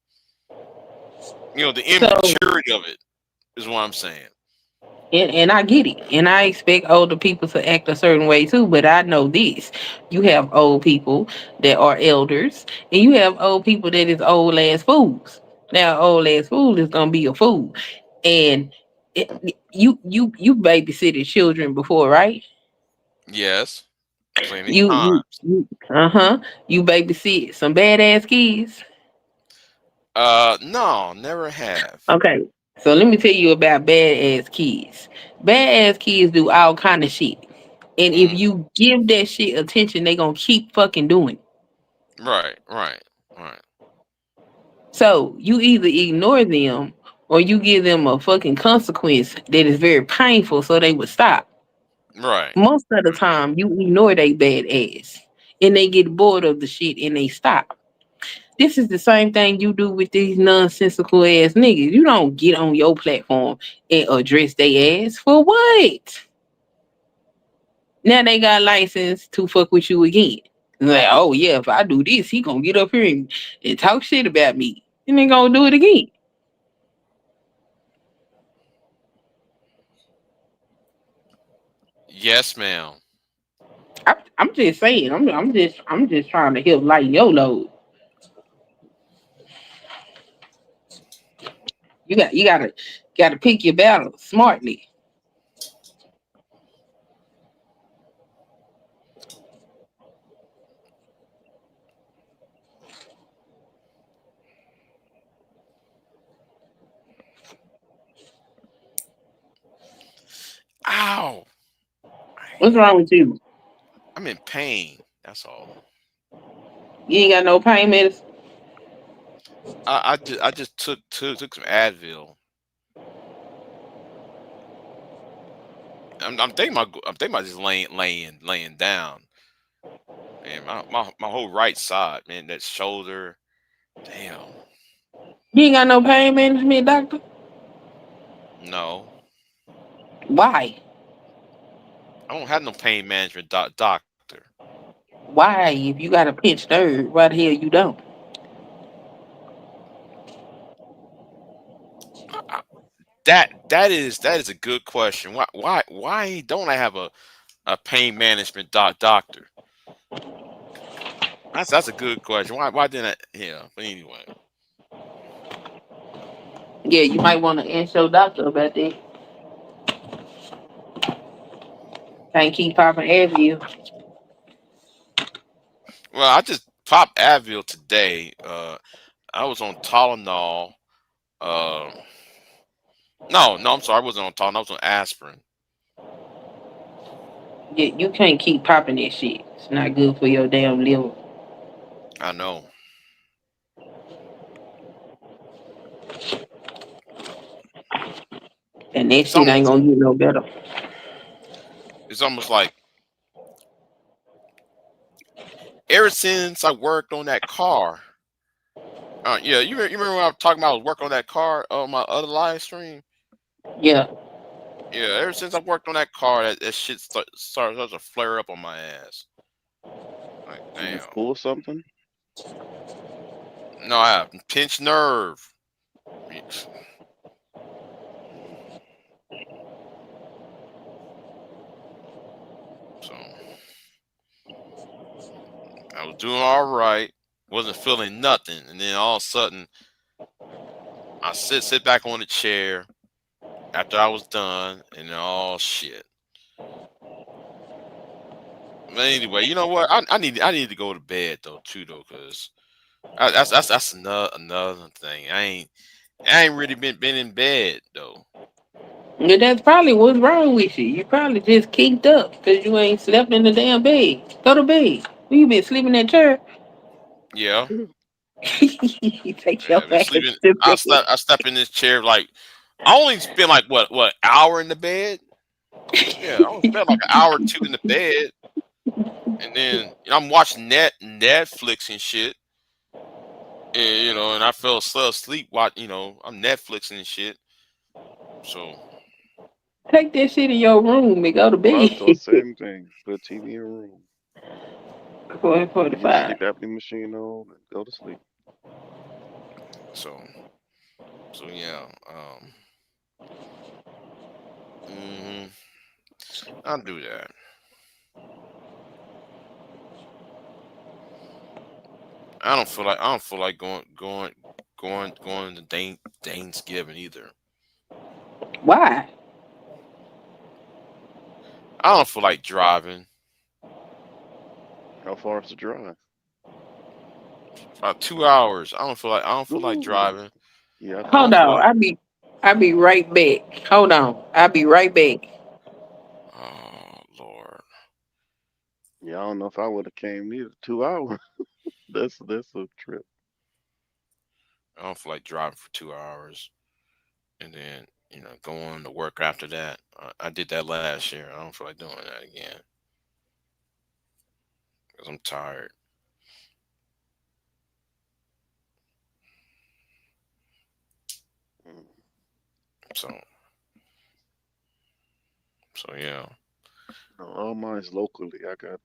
You know, the So immaturity of it is what I'm saying. and I get it. And I expect older people to act a certain way too. But I know this. You have old people that are elders, and you have old people that is old ass fools. Now, old ass fool is gonna be a fool. And you babysitted children before, right? Yes, plenty You times. uh-huh. You babysit some badass kids. No, never have. Okay. So let me tell you about badass kids. Badass kids do all kind of shit. And if Mm, you give that shit attention, they gonna keep fucking doing it. right, right, right, So you either ignore them or you give them a fucking consequence that is very painful so they would stop. right. Most of the time you ignore they bad ass and they get bored of the shit and they stop. This is the same thing you do with these nonsensical ass niggas. You don't get on your platform and address their ass for what? Now they got license to fuck with you again. Like, oh yeah, if I do this, he gonna get up here and talk shit about me. And they gonna do it again. Yes, ma'am. I'm just saying, I'm just trying to help lighten your load. You gotta pick your battles smartly. Ow. What's wrong with you? I'm in pain. That's all. You ain't got no pain medicine? I just took some Advil. I'm thinking about just laying down. Man, my whole right side, man, that shoulder. Damn. You ain't got no pain management, doctor? No. Why? I don't have no pain management doctor. Why? If you got a pinched nerve, why the hell you don't? I- that is a good question. Why don't I have a pain management doctor? That's a good question. Why didn't I? Yeah. But anyway, Yeah, you might want to ask your doctor about that. Can't keep popping Advil. well, I just popped Advil today. I was on Tylenol. Uh, no, I'm sorry, I wasn't on Tylenol. I was on aspirin. Yeah, you can't keep popping that shit. It's not good for your damn liver. I know. And that It's shit ain't almost gonna get no better. it's almost like ever since I worked on that car. Yeah, you remember when I was talking about I was working on that car on my other live stream? Yeah. Yeah, ever since I worked on that car, that shit started to flare up on my ass. Like, Did you damn. pull something? No, I have pinched nerve. So I was doing all right, wasn't feeling nothing, and then all of a sudden I sit back on the chair after I was done, and then, oh shit. But anyway, you know what? I need to go to bed though too though, cause that's another thing. I ain't really been in bed though. Yeah, that's probably what's wrong with you. You probably just kicked up because you ain't slept in the damn bed. Go to bed. You been sleeping in that chair. Yeah, Take your I've been ass sleeping. to I bed. slept. I slept in this chair like I only spent like what hour in the bed. Yeah, I only spent like an hour or two in the bed, and then I'm watching Netflix and shit, and and I fell asleep. I'm Netflixing and shit. So Take that shit in your room and go to I bed. thought same thing. Put a TV in a room. Put your 4:45. sleep apnea machine on and go to sleep. so yeah. hmm I'll do that. I don't feel like going to Thanksgiving either. Why? I don't feel like driving. How far is the drive? About 2 hours. I don't feel like Ooh. driving. Yeah, I I think Hold don't feel on. like. I'll be right back. Hold on. I'll be right back. Oh Lord. yeah, I don't know if I would have came neither. 2 hours. That's a trip. I don't feel like driving for 2 hours and then going to work after that. I did that last year. I don't feel like doing that again because I'm tired. Mm. So yeah. No, all mine's locally. I got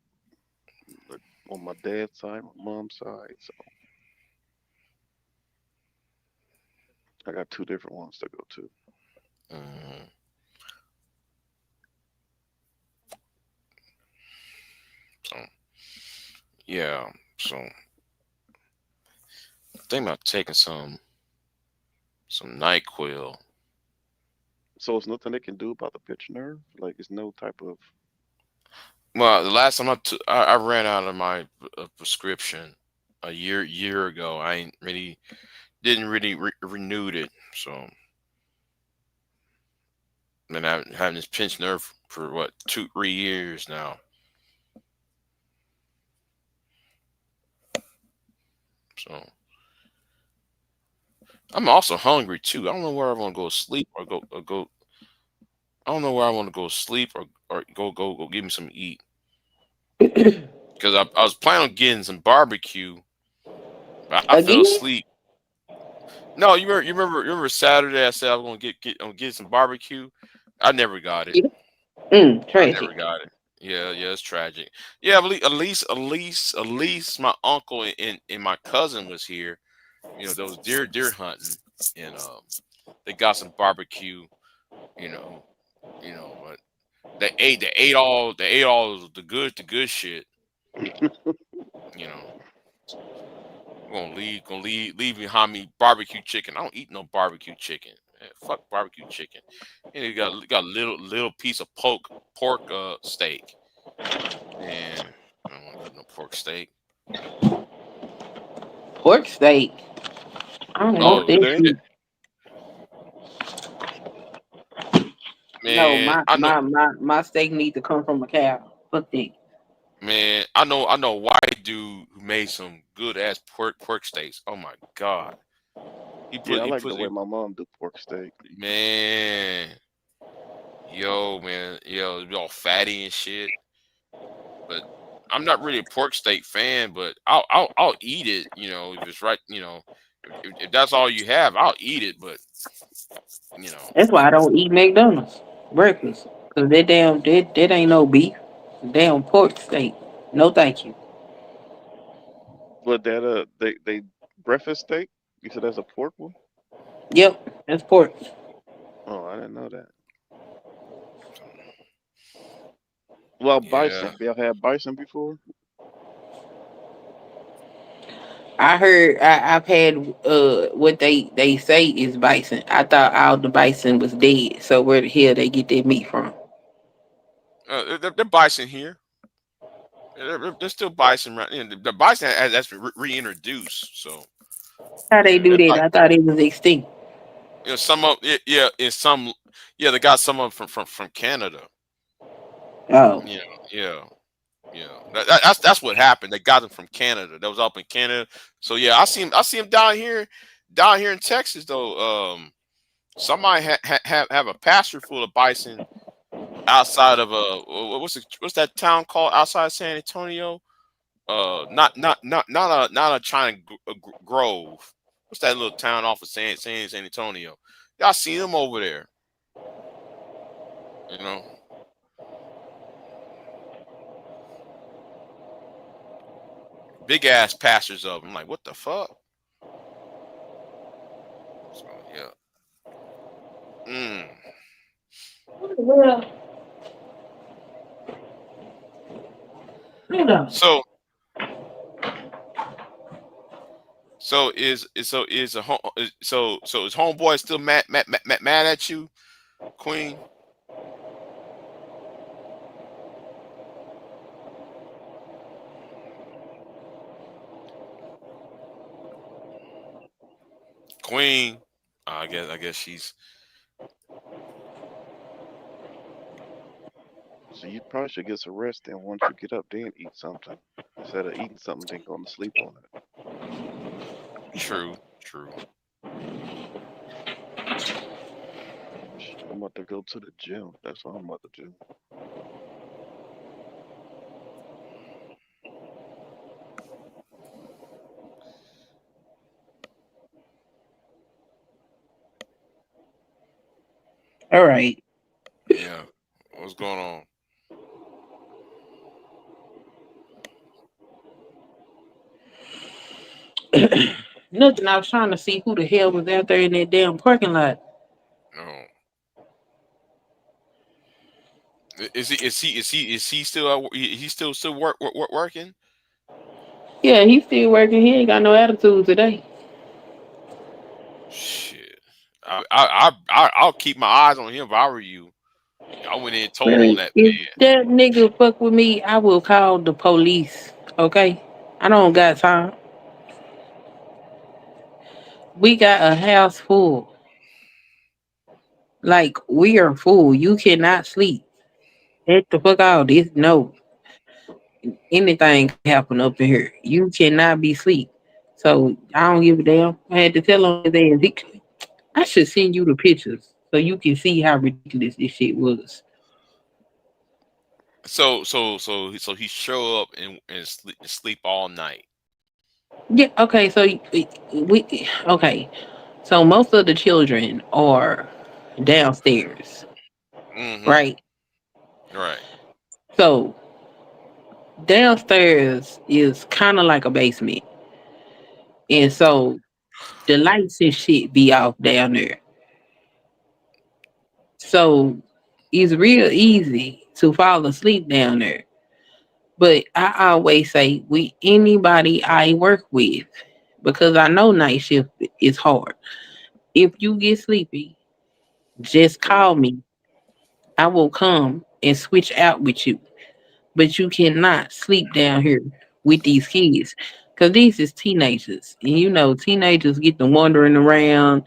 like, on my dad's side, my mom's side, so I got two different ones to go to. hmm So yeah. So think about taking some Nyquil. So it's nothing they can do about the pitch nerve. Like it's no type of. Well, the last time I ran out of my prescription a year ago. I ain't really didn't really renewed it. So been having this pinched nerve for what 2-3 years now. So I'm also hungry too. I don't know where I want to go to sleep or go. I don't know where I want to go to sleep or go give me some to eat. Because I was planning on getting some barbecue, but I fell Again? asleep. No, you remember Saturday I said I was gonna get some barbecue. I never got it. Yeah. I Tragic. never got it. Yeah, it's tragic. Yeah, but at least my uncle and my cousin was here. You know, those deer hunting, and they got some barbecue. You know, but they ate all the good shit. You know, leave behind me barbecue chicken. I don't eat no barbecue chicken. Man, fuck barbecue chicken. And you got a little piece of pork steak. And I don't want to eat no pork steak. Pork steak. I don't Pork want Oh that steak? shit. No, man, my steak needs to come from a cow. Fuck that. man, I know a white dude who made some good ass pork steaks. Oh my god. He Yeah, put I he like the put way he, my mom do pork steak. man, man, it be all fatty and shit. But I'm not really a pork steak fan, but I'll eat it, if it's right, if that's all you have, I'll eat it, but you know, That's why I don't eat McDonald's breakfast. Cause that ain't no beef. Damn pork steak. No thank you. But that they breakfast steak. You said that's a pork one. Yep, that's pork. Oh, I didn't know that. Well, bison. yeah. Have y'all had bison before? I heard I've had what they say is bison. I thought all the bison was dead. So where the hell they get their meat from? They're bison here. They're still bison, right? The bison that's been reintroduced. So How they do they're that? like, I thought it was extinct. some of it, yeah, it's some, yeah, they got some of them from Canada. Oh. Yeah, yeah, yeah. That's what happened. They got them from Canada. That was up in Canada. So yeah, I see him down here in Texas though. Somebody have a pasture full of bison outside of what's that town called outside San Antonio? Not a China Grove. What's that little town off of San Antonio? Y'all see them over there? You know, big ass pastures of them. I'm like, what the fuck? So yeah. Mm. Well, you know. So is a home so is homeboy still mad at you, Queen? Queen. I guess she's So you probably should get some rest. Then once you get up, then eat something instead of eating something, then going to sleep on it. true. True. I'm about to go to the gym. That's what I'm about to do. All right. Yeah. What's going on? Nothing. I was trying to see who the hell was out there in that damn parking lot. No. Is he still still working? Yeah, he's still working. He ain't got no attitude today. Shit. I'll keep my eyes on him if I were you. I went in and told on Really, that if man. that nigga fuck with me, I will call the police. Okay, I don't got time. We got a house full. Like we are full. You cannot sleep. Get the fuck out. This no. Anything can happen up in here. You cannot be asleep. So I don't give a damn. I had to tell him his ass. I should send you the pictures so you can see how ridiculous this shit was. So he show up and sleep all night. Yeah. Okay. So we okay. So most of the children are downstairs, Mm-hmm. right? Right. So downstairs is kind of like a basement, and so the lights and shit be off down there. So it's real easy to fall asleep down there. But I always say with anybody I work with, because I know night shift is hard. If you get sleepy, just call me. I will come and switch out with you. But you cannot sleep down here with these kids. Cause these is teenagers. And you know, teenagers get to wandering around,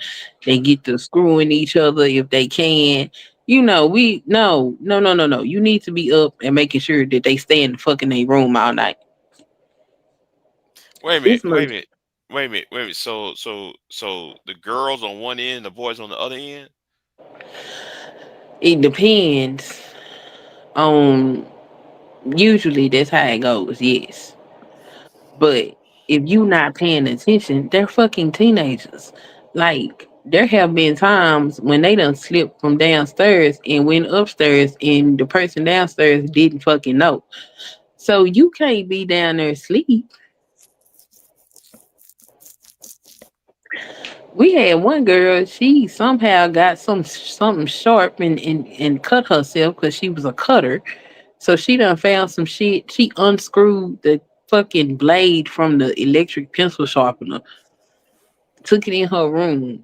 they get to screwing each other if they can. You know, we no. You need to be up and making sure that they stay in the fucking a room all night. Wait a minute. This Wait mother a minute. Wait a minute. Wait a minute. So the girls on one end, the boys on the other end. it depends on usually that's how it goes, yes. But if you not paying attention, they're fucking teenagers. Like there have been times when they done slipped from downstairs and went upstairs and the person downstairs didn't fucking know. So you can't be down there asleep. We had one girl, she somehow got something sharp and cut herself because she was a cutter. So she done found some shit. She unscrewed the fucking blade from the electric pencil sharpener, took it in her room,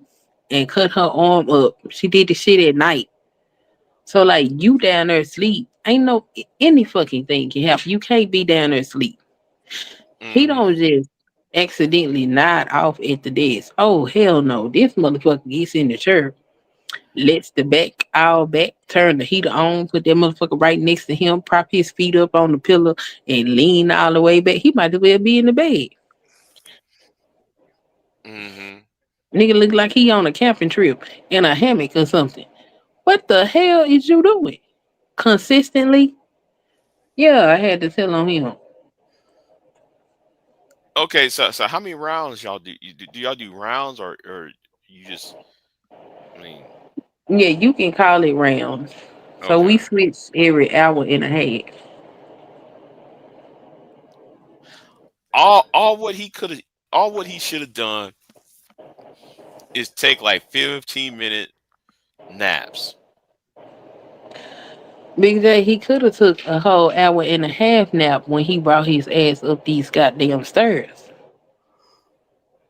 and cut her arm up. She did the shit at night. So like you down there asleep, ain't no any fucking thing can happen. You can't be down there asleep. He Mm-hmm. don't just accidentally nod off at the desk. Oh hell no. This motherfucker gets in the chair, lets the back all back, turn the heater on, put that motherfucker right next to him, prop his feet up on the pillow and lean all the way back. He might as well be in the bed. Mm-hmm. Nigga look like he on a camping trip in a hammock or something. What the hell is you doing? Consistently? Yeah, I had to tell on him. Okay. So how many rounds y'all do? Do y'all do rounds or you just? I mean, Yeah, you can call it rounds. So we okay. switch every hour and a half. All what he could have, all what he should have done is take like 15-minute naps. Big J, he could have took a whole hour and a half nap when he brought his ass up these goddamn stairs.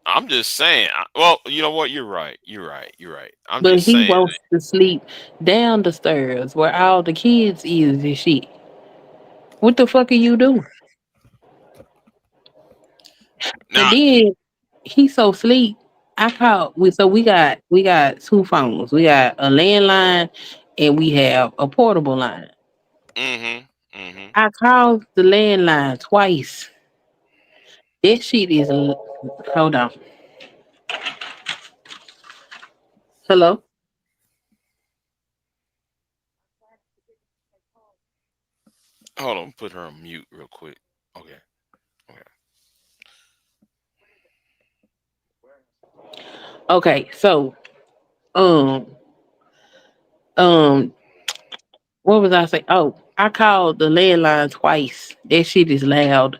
I'm just saying. Well, you know what? You're right. You're right. You're right. I'm But just he saying. wants to sleep down the stairs where all the kids is and shit. What the fuck are you doing? And Now, then he so sleep. I called we got two phones. We got a landline and we have a portable line. mm-hmm. Mm-hmm. I called the landline twice. That shit is hold on. Hello? Hold on. Put her on mute real quick. Okay. Okay. Okay, so um um what was I saying? Oh, I called the landline twice. That shit is loud.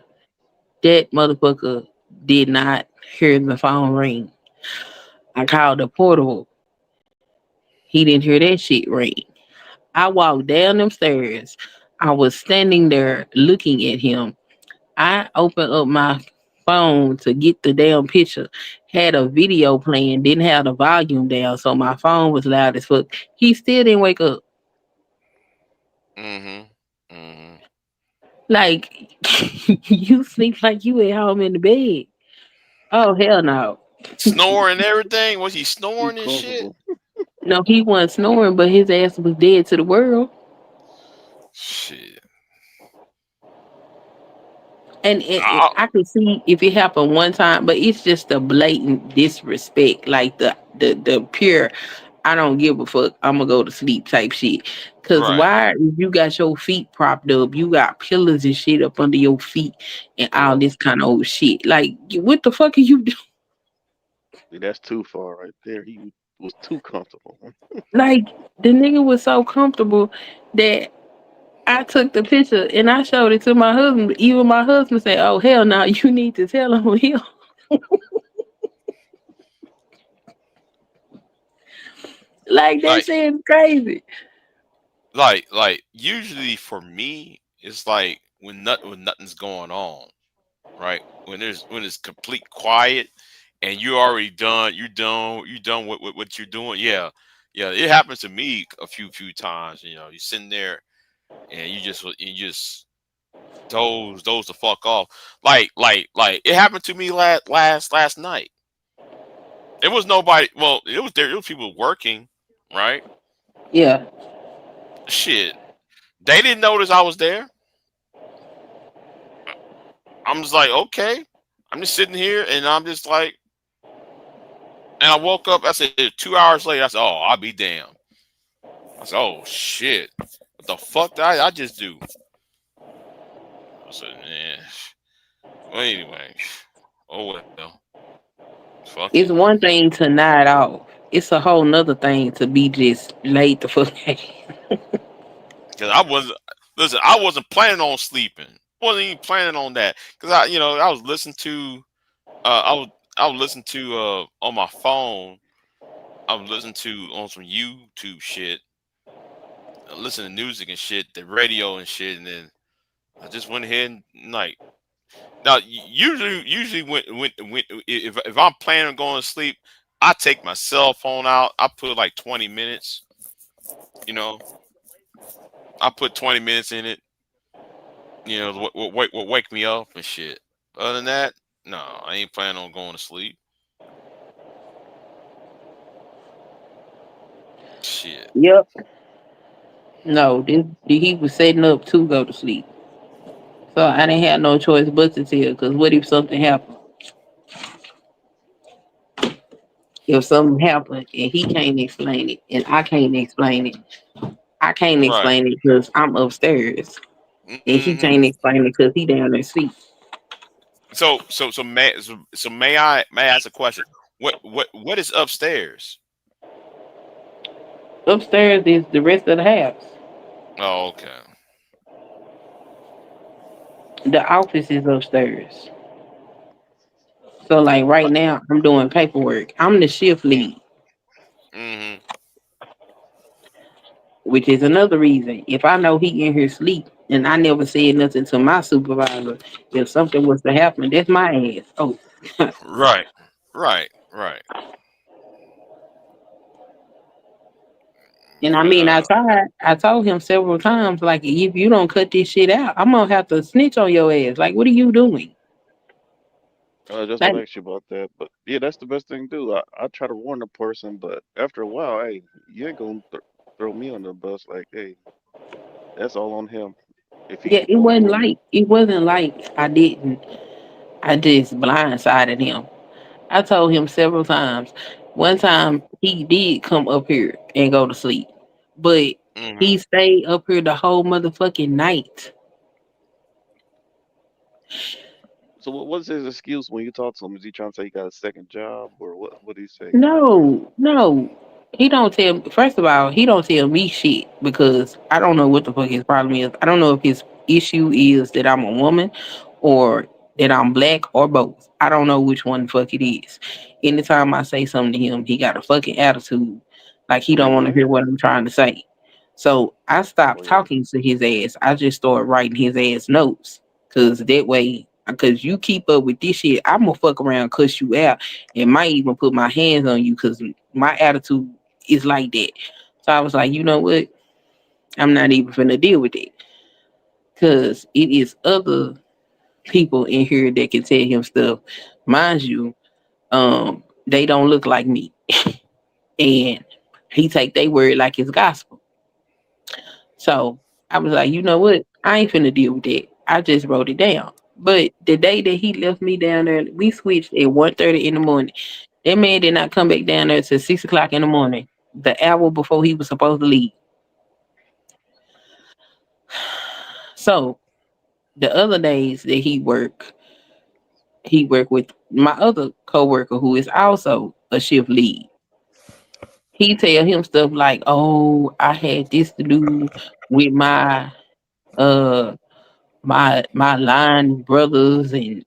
That motherfucker did not hear the phone ring. I called the portable. He didn't hear that shit ring. I walked down them stairs. I was standing there looking at him. I opened up my phone to get the damn picture. Had a video playing, didn't have the volume down, so my phone was loud as fuck. He still didn't wake up. Mm-hmm. Mm-hmm. Like you sleep like you at home in the bed. Oh hell no. Snoring and everything. Was he Too snoring and shit? comfortable. No, he wasn't snoring, but his ass was dead to the world. Shit. And I could see if it happened one time, but it's just a blatant disrespect, like the pure I don't give a fuck. I'm gonna go to sleep type shit. Cause Right. why if you got your feet propped up, you got pillars and shit up under your feet and all Well, this kind of old shit. Like what the fuck are you doing? see, that's too far right there. He was too comfortable. Like the nigga was so comfortable that I took the picture and I showed it to my husband. Even my husband said, "Oh hell no, you need to tell him him." Like that Like shit is crazy. like usually for me, it's like when nothing's going on, right? When it's complete quiet and you already done, you done with what you're doing. Yeah. Yeah, it happens to me a few times. You know, you're sitting there and you just doze the fuck off. Like it happened to me last night. It was nobody. Well, it was people working, right? Yeah. Shit, they didn't notice I was there. I'm just like, okay. I'm just sitting here, and I'm just like, and I woke up. I said 2 hours later. I said, oh, I'll be damned. I said, oh shit, what the fuck did I just do? I said, man. Well, anyway, oh well, fuck It's it. one thing to nod off. It's a whole nother thing to be just laid the fuck out. Because I wasn't listen. I wasn't planning on sleeping. Wasn't even planning on that. Because I was listening to I was listening to on my phone. I was listening to on some YouTube shit, listening to music and shit, the radio and shit, and then I just went ahead and like now usually when if I'm planning on going to sleep, I take my cell phone out. I put like 20 minutes. You know, I put 20 minutes in it. You know, what wake me up and shit. Other than that, no, I ain't planning on going to sleep. Shit. Yep. No, he was setting up to go to sleep. So I didn't have no choice but to tell. Cause what if something happened? If something happened and he can't explain it, and I can't explain it, I can't Right. explain it because I'm upstairs, and he Hmm. can't explain it because he down there asleep. So may I ask a question? What is upstairs? Upstairs is the rest of the house. Oh, okay. The office is upstairs. So like right now, I'm doing paperwork. I'm the shift lead, Mm-hmm. which is another reason. If I know he in here sleep and I never said nothing to my supervisor, if something was to happen, that's my ass. Oh, Right. Right. Right. and I But mean, I tried. I told him several times, like, if you don't cut this shit out, I'm gonna have to snitch on your ass. Like, what are you doing? I was just Like, gonna ask you about that, but yeah, that's the best thing to do. I try to warn the person, but after a while, hey, you ain't gonna throw me on the bus. Like, hey, that's all on him if he yeah, keep on doing it. it wasn't like I didn't. I just blindsided him. I told him several times. One time he did come up here and go to sleep, but mm-hmm. he stayed up here the whole motherfucking night. So what's his excuse when you talk to him? Is he trying to say he got a second job or what? What do you say? No, no. He don't tell. First of all, he don't tell me shit because I don't know what the fuck his problem is. I don't know if his issue is that I'm a woman, or that I'm black, or both. I don't know which one the fuck it is. Anytime I say something to him, he got a fucking attitude, like he Oh, don't he want to black? hear what I'm trying to say. So I Oh stopped yeah. talking to his ass. I just started writing his ass notes, cause that way, cause you keep up with this shit, I'm gonna fuck around, cuss you out, and might even put my hands on you because my attitude is like that. So I was like, you know what? I'm not even finna deal with it because it is other people in here that can tell him stuff. Mind you, they don't look like me, and He take their word like it's gospel. So I was like, you know what? I ain't finna deal with that. I just wrote it down. But the day that he left me down there, we switched at 1:30 in the morning. That man did not come back down there till 6 o'clock in the morning, the hour before he was supposed to leave. So the other days that he worked with my other coworker who is also a shift lead. He tell him stuff like, "Oh, I had this to do with uh my line brothers," and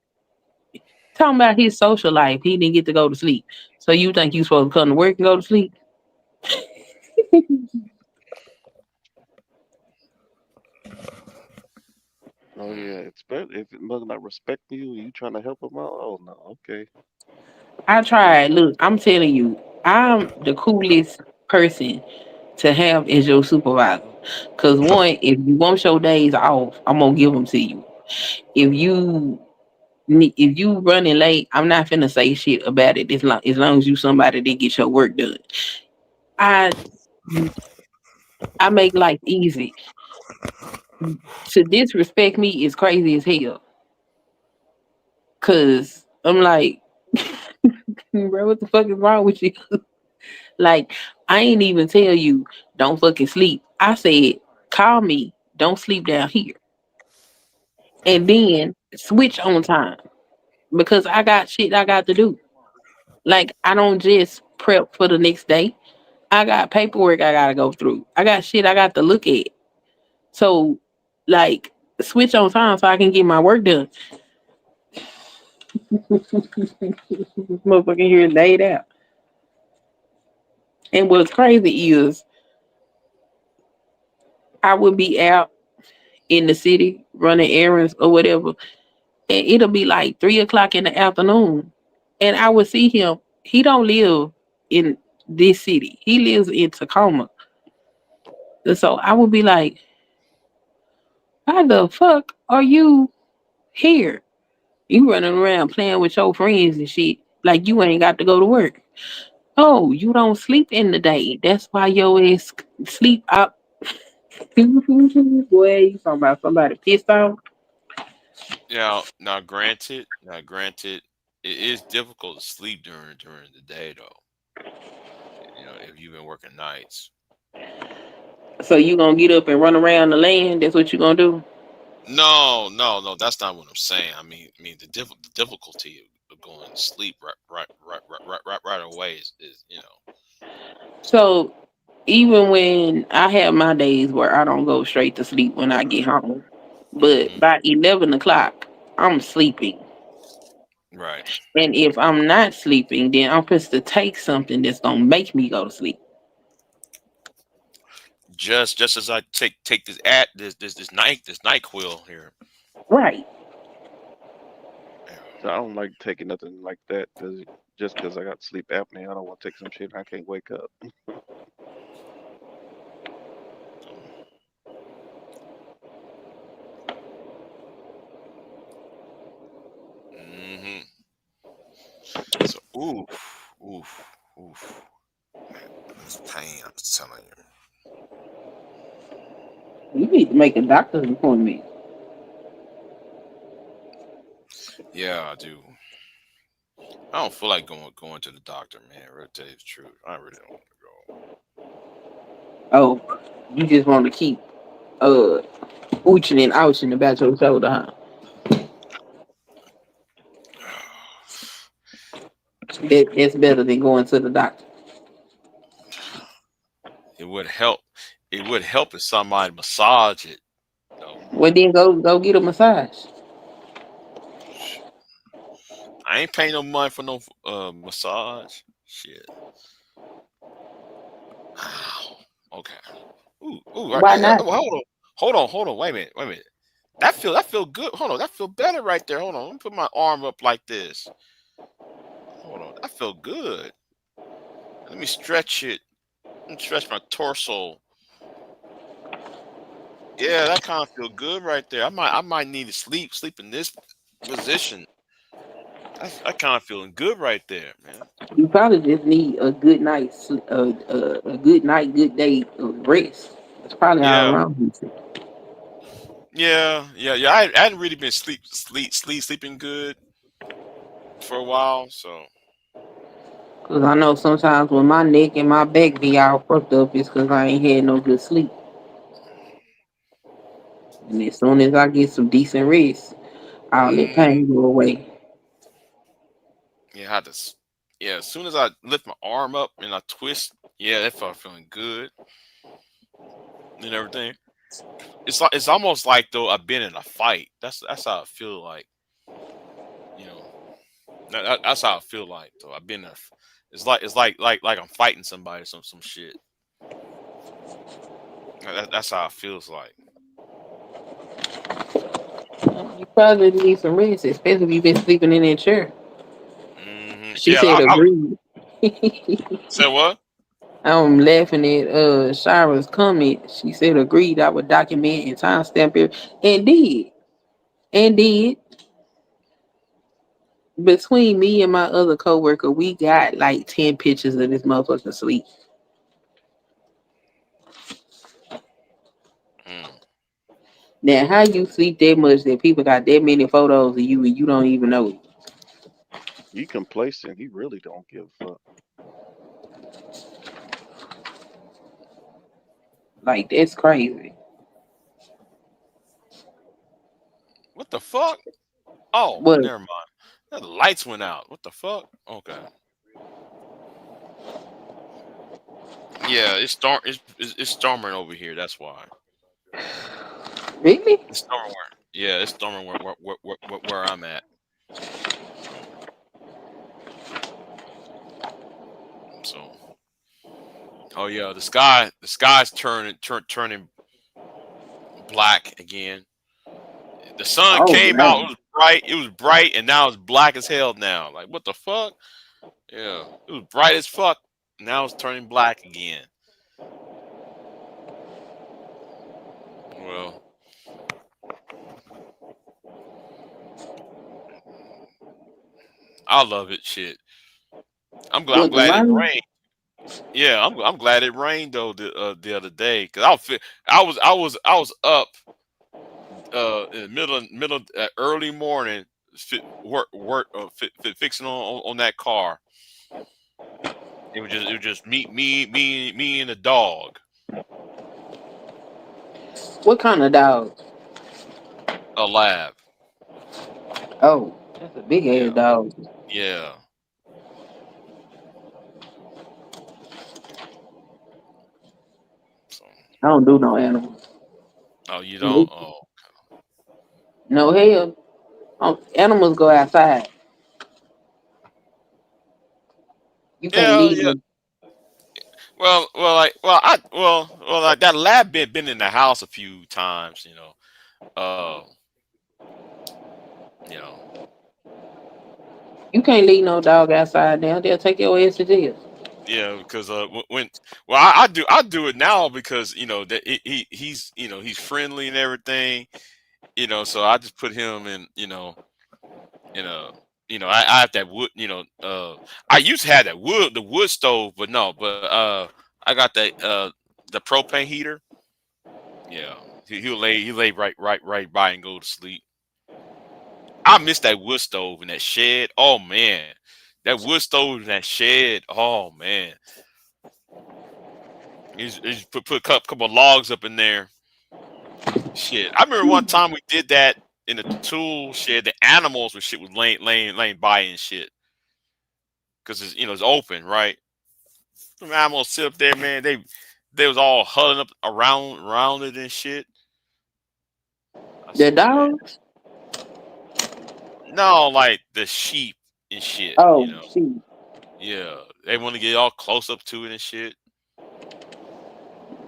talking about his social life. He didn't get to go to sleep. So you think you supposed to come to work and go to sleep? Oh yeah, it's better if it mother not respecting you, you trying to help them out. Oh no, okay. I That's tried. Look, I'm telling you, I'm the coolest person to have as your supervisor. Cause one, if you want your days off, I'm gonna give them to you. If you running late, I'm not finna say shit about it as long as you somebody that get your work done. I I make life easy. To disrespect me is crazy as hell. Cause I'm like, bro, what the fuck is wrong with you? Like, I ain't even tell you don't fucking sleep. I said, call me, don't sleep down here. And then switch on time. Because I got shit I got to do. Like, I don't just prep for the next day. I got paperwork I gotta go through. I got shit I got to look at. So, like, switch on time so I can get my work done. Motherfucking here laid out. And what's crazy is I would be out in the city running errands or whatever, and it'll be like 3 o'clock in the afternoon, and I would see him. He don't live in this city. He lives in Tacoma. And so I would be like, why the fuck are you here? You running around playing with your friends and shit like you ain't got to go to work. Oh, you don't sleep in the day. That's why your ass sleep up. Boy, you talking about somebody pissed off? Now, granted, it is difficult to sleep during the day though. If you've been working nights. So you gonna get up and run around the land? That's what you gonna do? No, no, no, that's not what I'm saying. I mean the difficulty of going to sleep right away is. So even when I have my days where I don't go straight to sleep when I get home, but Hmm. by 11 o'clock, I'm sleeping. Right. And if I'm not sleeping, then I'm supposed to take something that's gonna make me go to sleep. Just as I take this NyQuil here. Right. Yeah. So I don't like taking nothing like that because just because I got sleep apnea, I don't want to take some shit and I can't wake up. Hmm. So oof. This pain, I'm telling you. You need to make a doctor's appointment. Yeah, I do. I don't feel like going to the doctor, man. Really tell you the truth, I really don't want to Oh, you just want to keep uh ooching and ouching about your shoulder, huh? That's better than going to the doctor. go. It would help. It would help if somebody massage it, though. Well, then go get a massage. I ain't paying no money for no massage. Shit. Ow. Okay. Ooh. Right. Why not? Hold on. Wait a minute. That feel good. Hold on. That feel better right there. Hold on. Let me put my arm up like this. Hold on. That feel good. Let me stretch it. Let me stretch my torso. Yeah, that kind of feel good right there. I might need to sleep in this position. That's that kind of feeling good right there, man. You probably just need a good night's a good night, good day of rest. That's probably all Yeah, wrong with you. yeah. I hadn't really been sleeping good for a while. So, Cause I know sometimes when my neck and my back be all fucked up, it's cause I ain't had no good sleep. And as soon as I get some decent rest, all that mm, pain go away. yeah, I had to. Yeah, as soon as I lift my arm up and I twist, yeah, that felt feeling good and everything. It's almost like though I've been in a fight. That's how I feel like. You know, that's how I feel like though. I've been in a. It's like I'm fighting somebody, some shit. That's how it feels like. You probably need some rest, especially if you've been sleeping in that chair. She Yeah, said I agreed. said what? I'm laughing at Shira's comment. She said agreed I would document and timestamp it and did. And did. Between me and my other coworker, we got like 10 pictures of this motherfucker sleep. Mm. Now how you sleep that much that people got that many photos of you and you don't even know it? He complacent. He really don't give a fuck. Like that's crazy. What the fuck? Oh, But never mind. The lights went out. What the fuck? Okay. Yeah, it's storming over here. That's why. really? It's storming where. Yeah, it's storming where I'm at. So. Oh yeah, the sky's turning black again. The sun Oh came out. no. It was bright. It was bright, and now it's black as hell. Now, like what the fuck? Yeah, it was bright as fuck. Now it's turning black again. Well, I love it. Shit. I'm What the glad it rain? rained. Yeah, I'm glad it rained though the other day because I was up in the middle early morning work fixing on that car. It was just me and the dog. What kind of dog? A lab. Oh, that's a big Yeah, ass dog. yeah. So, I don't do no animals. oh, you don't? Nope. Oh, No hell. Animals go outside. You can't yeah, leave yeah. them. Like that lab been in the house a few times. You know. You can't leave no dog outside now. They'll take your ass to jail. Yeah, because I do it now because that he's friendly and everything. So I just put him in a I have that wood. I used to have that wood stove, but no, but I got the propane heater. Yeah, he lay right by and go to sleep. I miss that wood stove in that shed. Oh man, that wood stove in that shed. Oh man, he's put a couple of logs up in there. Shit, I remember one time we did that in the tool shed. The animals and shit was laying by and shit because it's open, right? The animals sit up there, man. They was all huddling up around it and shit. I The said, man, dogs? no, like the sheep and shit. Oh, shoot. Yeah, they want to get all close up to it and shit.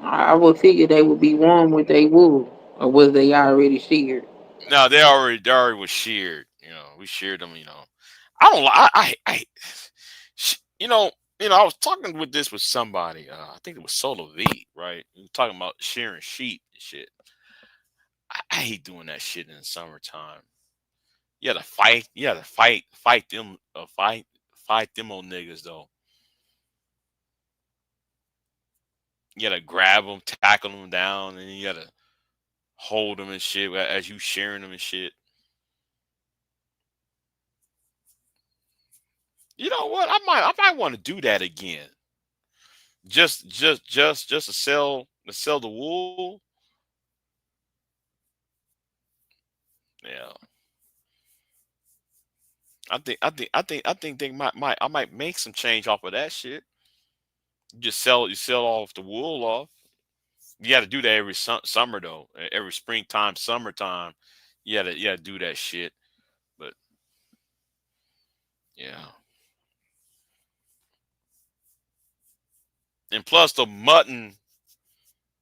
I would figure they would be warm with their wool. Or was they already sheared? No, they already was sheared. We sheared them. I don't. I you know, I was talking with somebody. I think it was Solo V, right? We were talking about shearing sheep and shit. I hate doing that shit in the summertime. You had to fight. You had to fight them. fight them old niggas though. You gotta grab them, tackle them down, and you gotta hold them and shit as you sharing them and shit. You know what? I might want to do that again. Just to sell the wool. Yeah. I think they I might make some change off of that shit. You sell off the wool off. You got to do that every summer though. Every springtime, summertime, you gotta do that shit. But yeah, and plus the mutton,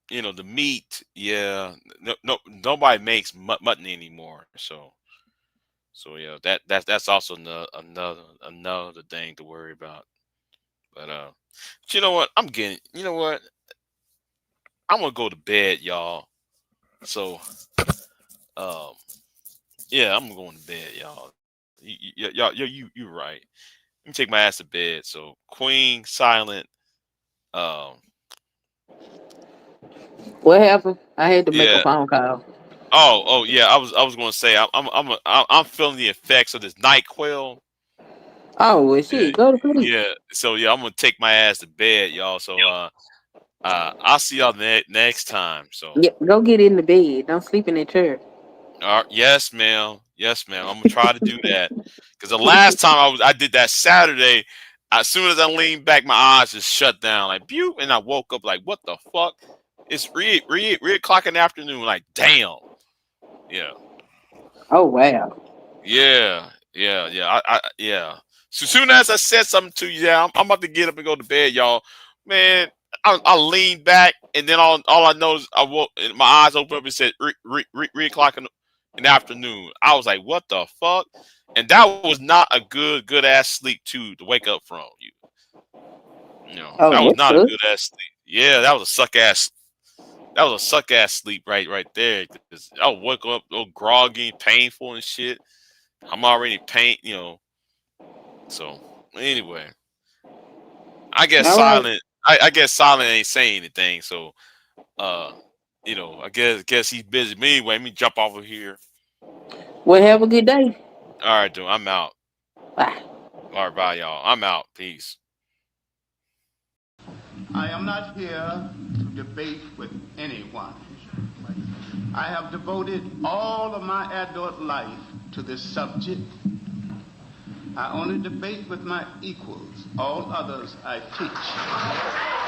the meat. Yeah, nobody makes mutton anymore. So yeah, that's also another thing to worry about. But you know what? You know what? I'm gonna go to bed, y'all. So um, yeah, I'm going to bed, y'all. You right. Let me take my ass to bed. So Queen silent. Um, What happened? I had to make a yeah. phone call. Oh yeah. I was going to say I'm feeling the effects of this NyQuil. Oh, well, Yeah, shit. Go to sleep. yeah. So yeah, I'm gonna take my ass to bed, y'all. So I'll see y'all next time. So Yeah, go get in the bed. Don't sleep in that chair. yes, ma'am. Yes, ma'am. I'm gonna try to do that. Because the last time I did that Saturday, as soon as I leaned back, my eyes just shut down like pew, and I woke up like, what the fuck? It's 3 o'clock in the afternoon. Like, damn. Yeah. Oh, wow. Yeah. Yeah. So soon as I said something to you, yeah, I'm about to get up and go to bed, y'all. Man, I leaned back, and then all I know is I woke, and my eyes opened up and said 3 o'clock in the afternoon. I was like, what the fuck? And that was not a good ass sleep to wake up from. Oh, That was that's not a good. good ass sleep. Yeah, that was a suck ass. That was a suck ass sleep right there. 'Cause I woke up all groggy, painful and shit. I'm already pain. So anyway, I guess All right. silent. I guess silent ain't saying anything. So uh, I guess he's busy. But anyway, let me jump off of here. Well, have a good day. All right, dude. I'm out. Bye. All right, bye, y'all. I'm out. Peace. I am not here to debate with anyone. I have devoted all of my adult life to this subject. I only debate with my equals. All others I teach.